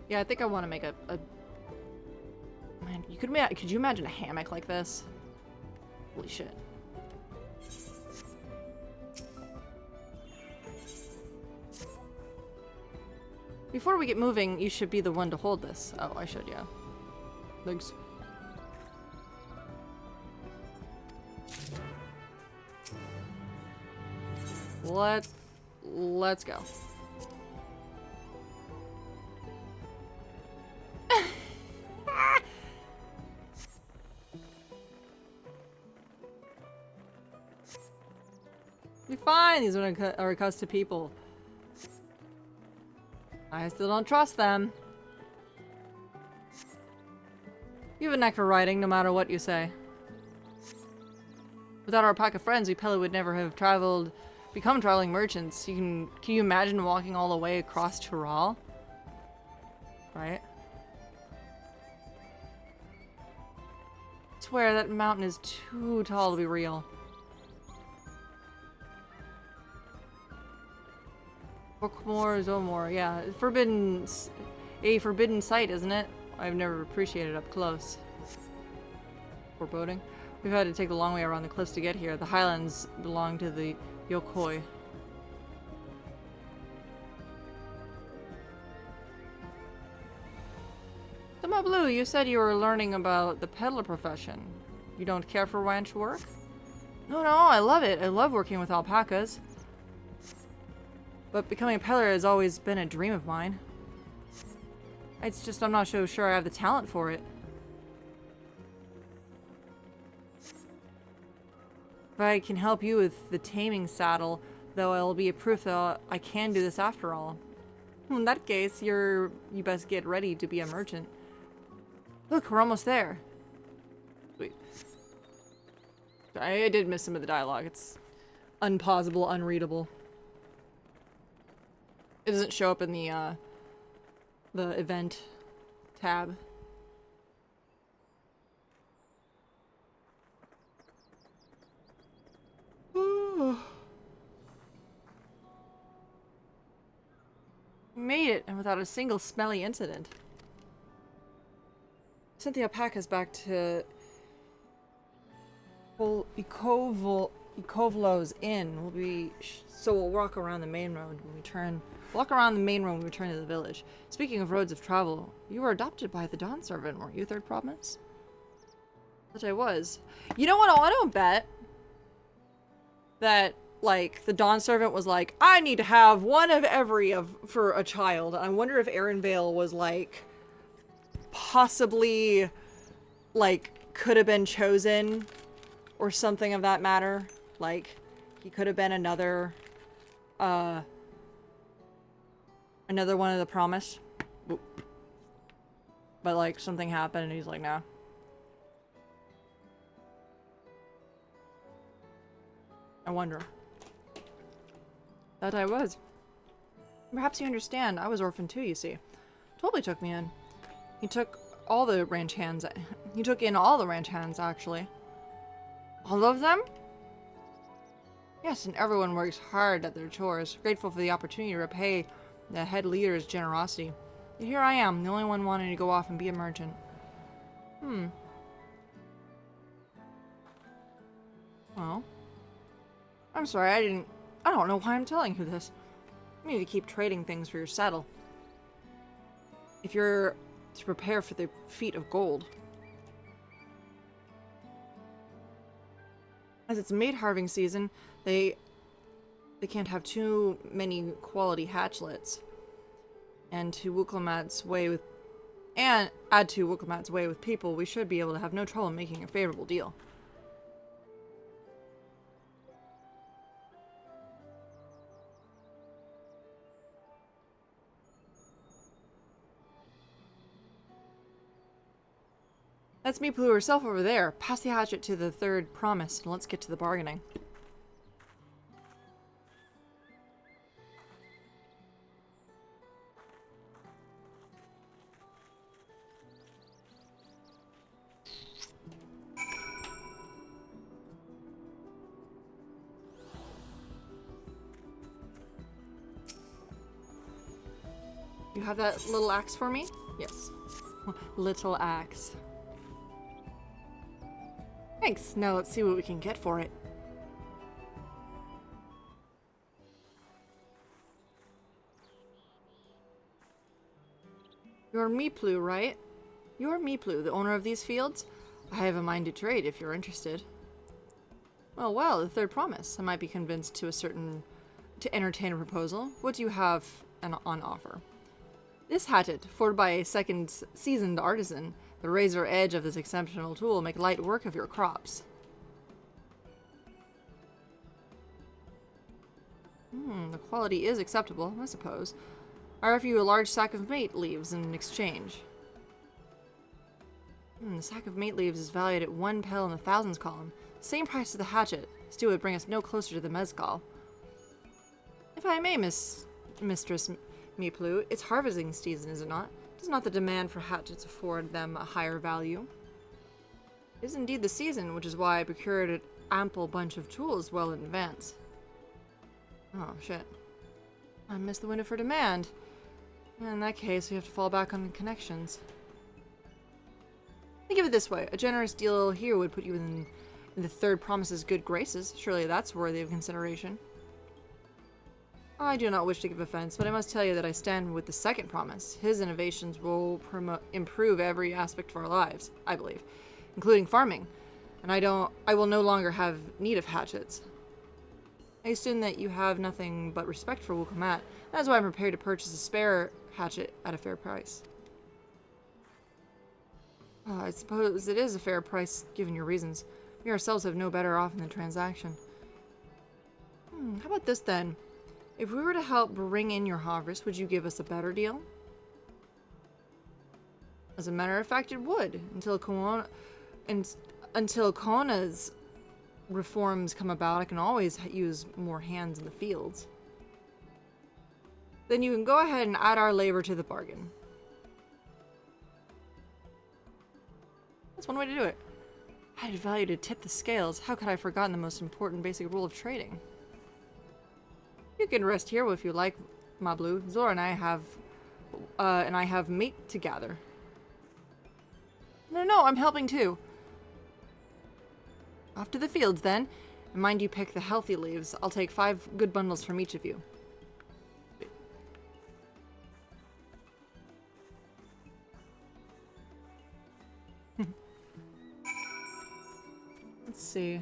Yeah, I think I want to make a... Man, could you imagine a hammock like this? Holy shit. Before we get moving, you should be the one to hold this. Oh, I should, yeah. Thanks. Let's go. Be fine. These are accustomed people. I still don't trust them. You have a knack for writing, no matter what you say. Without our pack of friends, we probably would never have become traveling merchants. Can you imagine walking all the way across Tyrol? Right? I swear that mountain is too tall to be real. Bookmore, Zomore, yeah. A forbidden sight, isn't it? I've never appreciated it up close. Foreboding. We've had to take the long way around the cliffs to get here. The highlands belong to the Yokoi. Summa Blue, you said you were learning about the peddler profession. You don't care for ranch work? No, I love it. I love working with alpacas. But becoming a peddler has always been a dream of mine. It's just I'm not so sure I have the talent for it. If I can help you with the taming saddle, though, it'll be a proof that I can do this after all. In that case, you best get ready to be a merchant. Look, we're almost there. Sweet. I did miss some of the dialogue. It's unpausable, unreadable. It doesn't show up in the event tab. Made it, and without a single smelly incident. Sent the alpacas back to Ikovlo's inn. We'll walk around the main road when we return. Walk around the main road when we return to the village. Speaking of roads of travel, you were adopted by the Dawn Servant, weren't you, Third Promise? That I was. You know what? I don't bet that, like, the Dawn Servant was like, I need to have one of every for a child. I wonder if Aaron Vale was like, possibly, like, could have been chosen or something of that matter. Like, he could have been another one of the Promise. But, like, something happened and he's like, nah. I wonder. That I was. Perhaps you understand. I was orphaned too, you see. Totally took me in. He took all the ranch hands. He took in all the ranch hands, actually. All of them? Yes, and everyone works hard at their chores, grateful for the opportunity to repay the head leader's generosity. Yet here I am, the only one wanting to go off and be a merchant. Well, I'm sorry, I didn't I don't know why I'm telling you this. You need to keep trading things for your saddle. If you're to prepare for the feat of gold. As it's mate harvesting season, they can't have too many quality hatchlets. And to Wuklemat's way with add to Wuklemat's way with people, we should be able to have no trouble making a favorable deal. That's Meeplu herself over there. Pass the hatchet to the third promise, and let's get to the bargaining. You have that little axe for me? Yes. Little axe. Thanks. Now let's see what we can get for it. You're Meeplu, right? You're Meeplu, the owner of these fields? I have a mind to trade if you're interested. Well, the third promise. I might be convinced to entertain a proposal. What do you have on offer? This hatchet, forged by a second seasoned artisan, the razor edge of this exceptional tool will make light work of your crops. The quality is acceptable, I suppose. I offer you a large sack of mate leaves in exchange. The sack of mate leaves is valued at 1 pel in the thousands column. Same price as the hatchet. Still would bring us no closer to the mezcal. If I may, Mistress Meeplu, it's harvesting season, is it not? Does not the demand for hatchets afford them a higher value? It is indeed the season, which is why I procured an ample bunch of tools well in advance. Oh, shit. I missed the window for demand. In that case, we have to fall back on connections. Think of it this way. A generous deal here would put you in the third promise's good graces. Surely that's worthy of consideration. I do not wish to give offense, but I must tell you that I stand with the second promise. His innovations will improve every aspect of our lives, I believe, including farming. And I will no longer have need of hatchets. I assume that you have nothing but respect for Wuklemat. That is why I'm prepared to purchase a spare hatchet at a fair price. I suppose it is a fair price, given your reasons. We ourselves have no better off in the transaction. How about this then? If we were to help bring in your harvest, would you give us a better deal? As a matter of fact, it would, until Kona's reforms come about. I can always use more hands in the fields. Then you can go ahead and add our labor to the bargain. That's one way to do it. Added value to tip the scales. How could I have forgotten the most important basic rule of trading? You can rest here if you like, Mablu. Zora and I have mate to gather. No, I'm helping too. Off to the fields then. And mind you pick the healthy leaves. I'll take 5 good bundles from each of you. Let's see.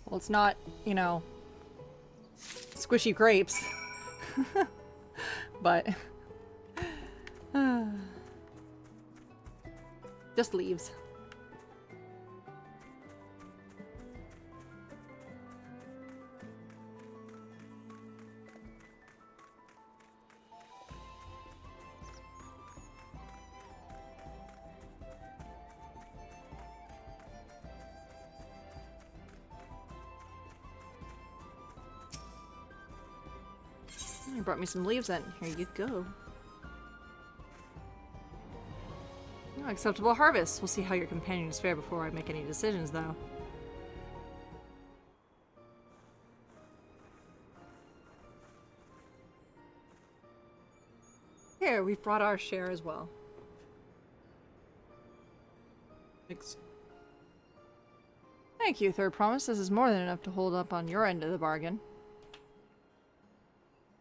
Well, it's not, you know, squishy grapes. But just leaves. You brought me some leaves then. Here you go. Oh, acceptable harvest. We'll see how your companions fare before I make any decisions, though. Here, we've brought our share as well. Thanks. Thank you, Third Promise. This is more than enough to hold up on your end of the bargain.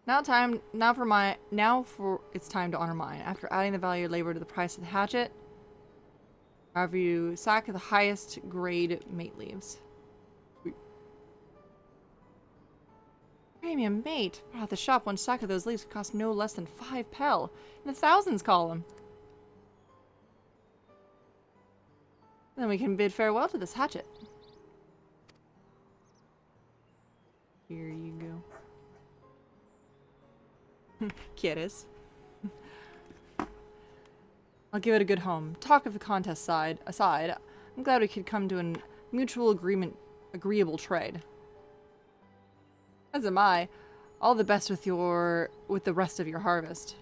It's time to honor mine. After adding the value of labor to the price of the hatchet, however you sack the highest grade mate leaves. Premium mate. At the shop, one sack of those leaves could cost no less than 5 pel in the thousands column. Then we can bid farewell to this hatchet. Here you go. Kiddos. I'll give it a good home. Talk of the contest aside, I'm glad we could come to a mutual agreeable trade. As am I. All the best with the rest of your harvest.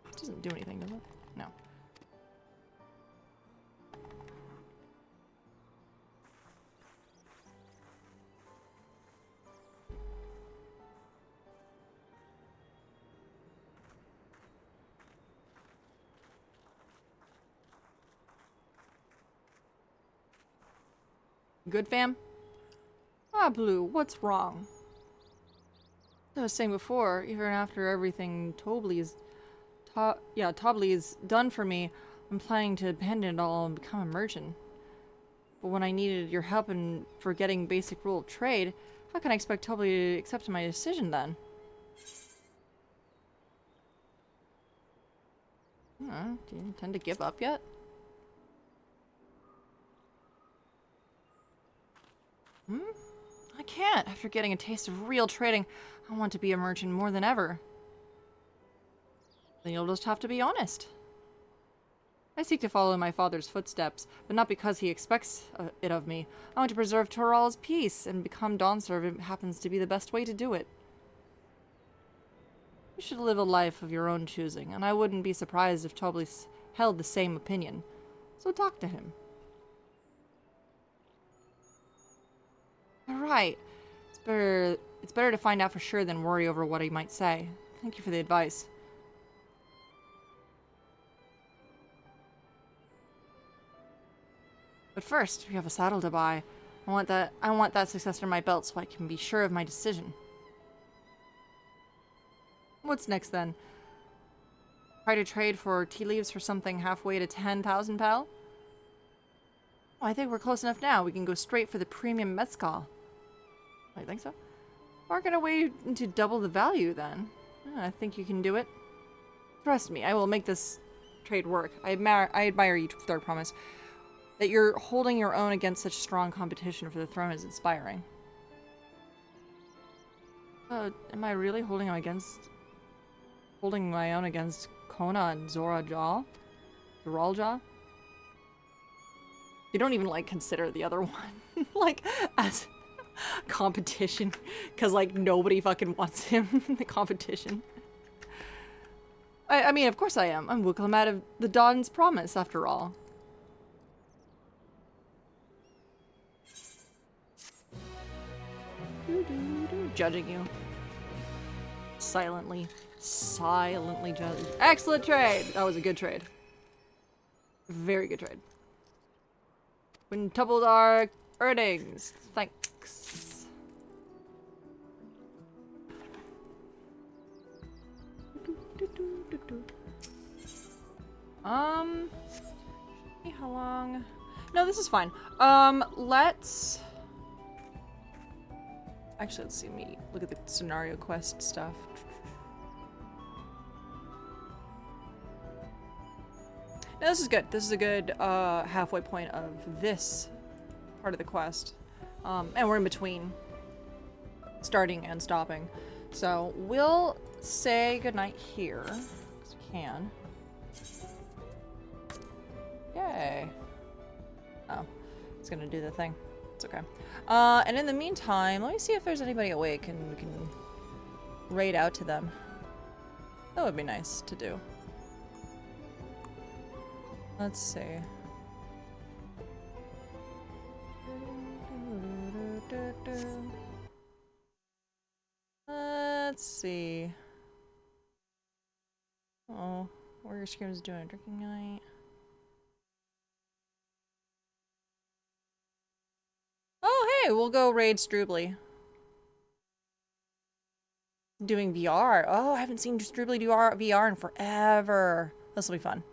It doesn't do anything, does it? No. Good, fam? Ah, Blue, what's wrong? As I was saying before, even after everything Tobley is done for me, I'm planning to abandon it all and become a merchant. But when I needed your help in forgetting basic rule of trade, how can I expect Tobley to accept my decision then? Do you intend to give up yet? I can't. After getting a taste of real trading, I want to be a merchant more than ever. Then you'll just have to be honest. I seek to follow my father's footsteps, but not because he expects it of me. I want to preserve Toral's peace, and become Dawnservant happens to be the best way to do it. You should live a life of your own choosing, and I wouldn't be surprised if Tobley held the same opinion. So talk to him. Alright. It's better to find out for sure than worry over what he might say. Thank you for the advice. But first, we have a saddle to buy. I want that successor in my belt so I can be sure of my decision. What's next then? Try to trade for tea leaves for something halfway to 10,000 pel? Oh, I think we're close enough now. We can go straight for the premium mezcal. I think so. Bargain away to double the value then. I think you can do it. Trust me, I will make this trade work. I admire you, Third Promise. That you're holding your own against such strong competition for the throne is inspiring. Am I really holding my own against Kona and Zoraljaw? You don't even, like, consider the other one, like, as competition. Because, like, nobody fucking wants him in the competition. I mean, of course I am. I'm Wukalamat of the Dawn's Promise, after all. Judging you. Silently judging. Excellent trade! That was a good trade. Very good trade. Quintupled our earnings. Thanks. How long? No, this is fine. Let's Actually, let's see me look at the scenario quest stuff. Now this is good. This is a good halfway point of this part of the quest. And we're in between starting and stopping. So we'll say goodnight here, because we can. Yay. Oh, it's gonna do the thing. It's okay. And in the meantime, let me see if there's anybody awake and we can raid out to them. That would be nice to do. Let's see. Let's see. Oh, Warrior Scream is doing a drinking night. Oh, hey, we'll go raid Strubly. Doing VR. Oh, I haven't seen Strubly do VR in forever. This will be fun.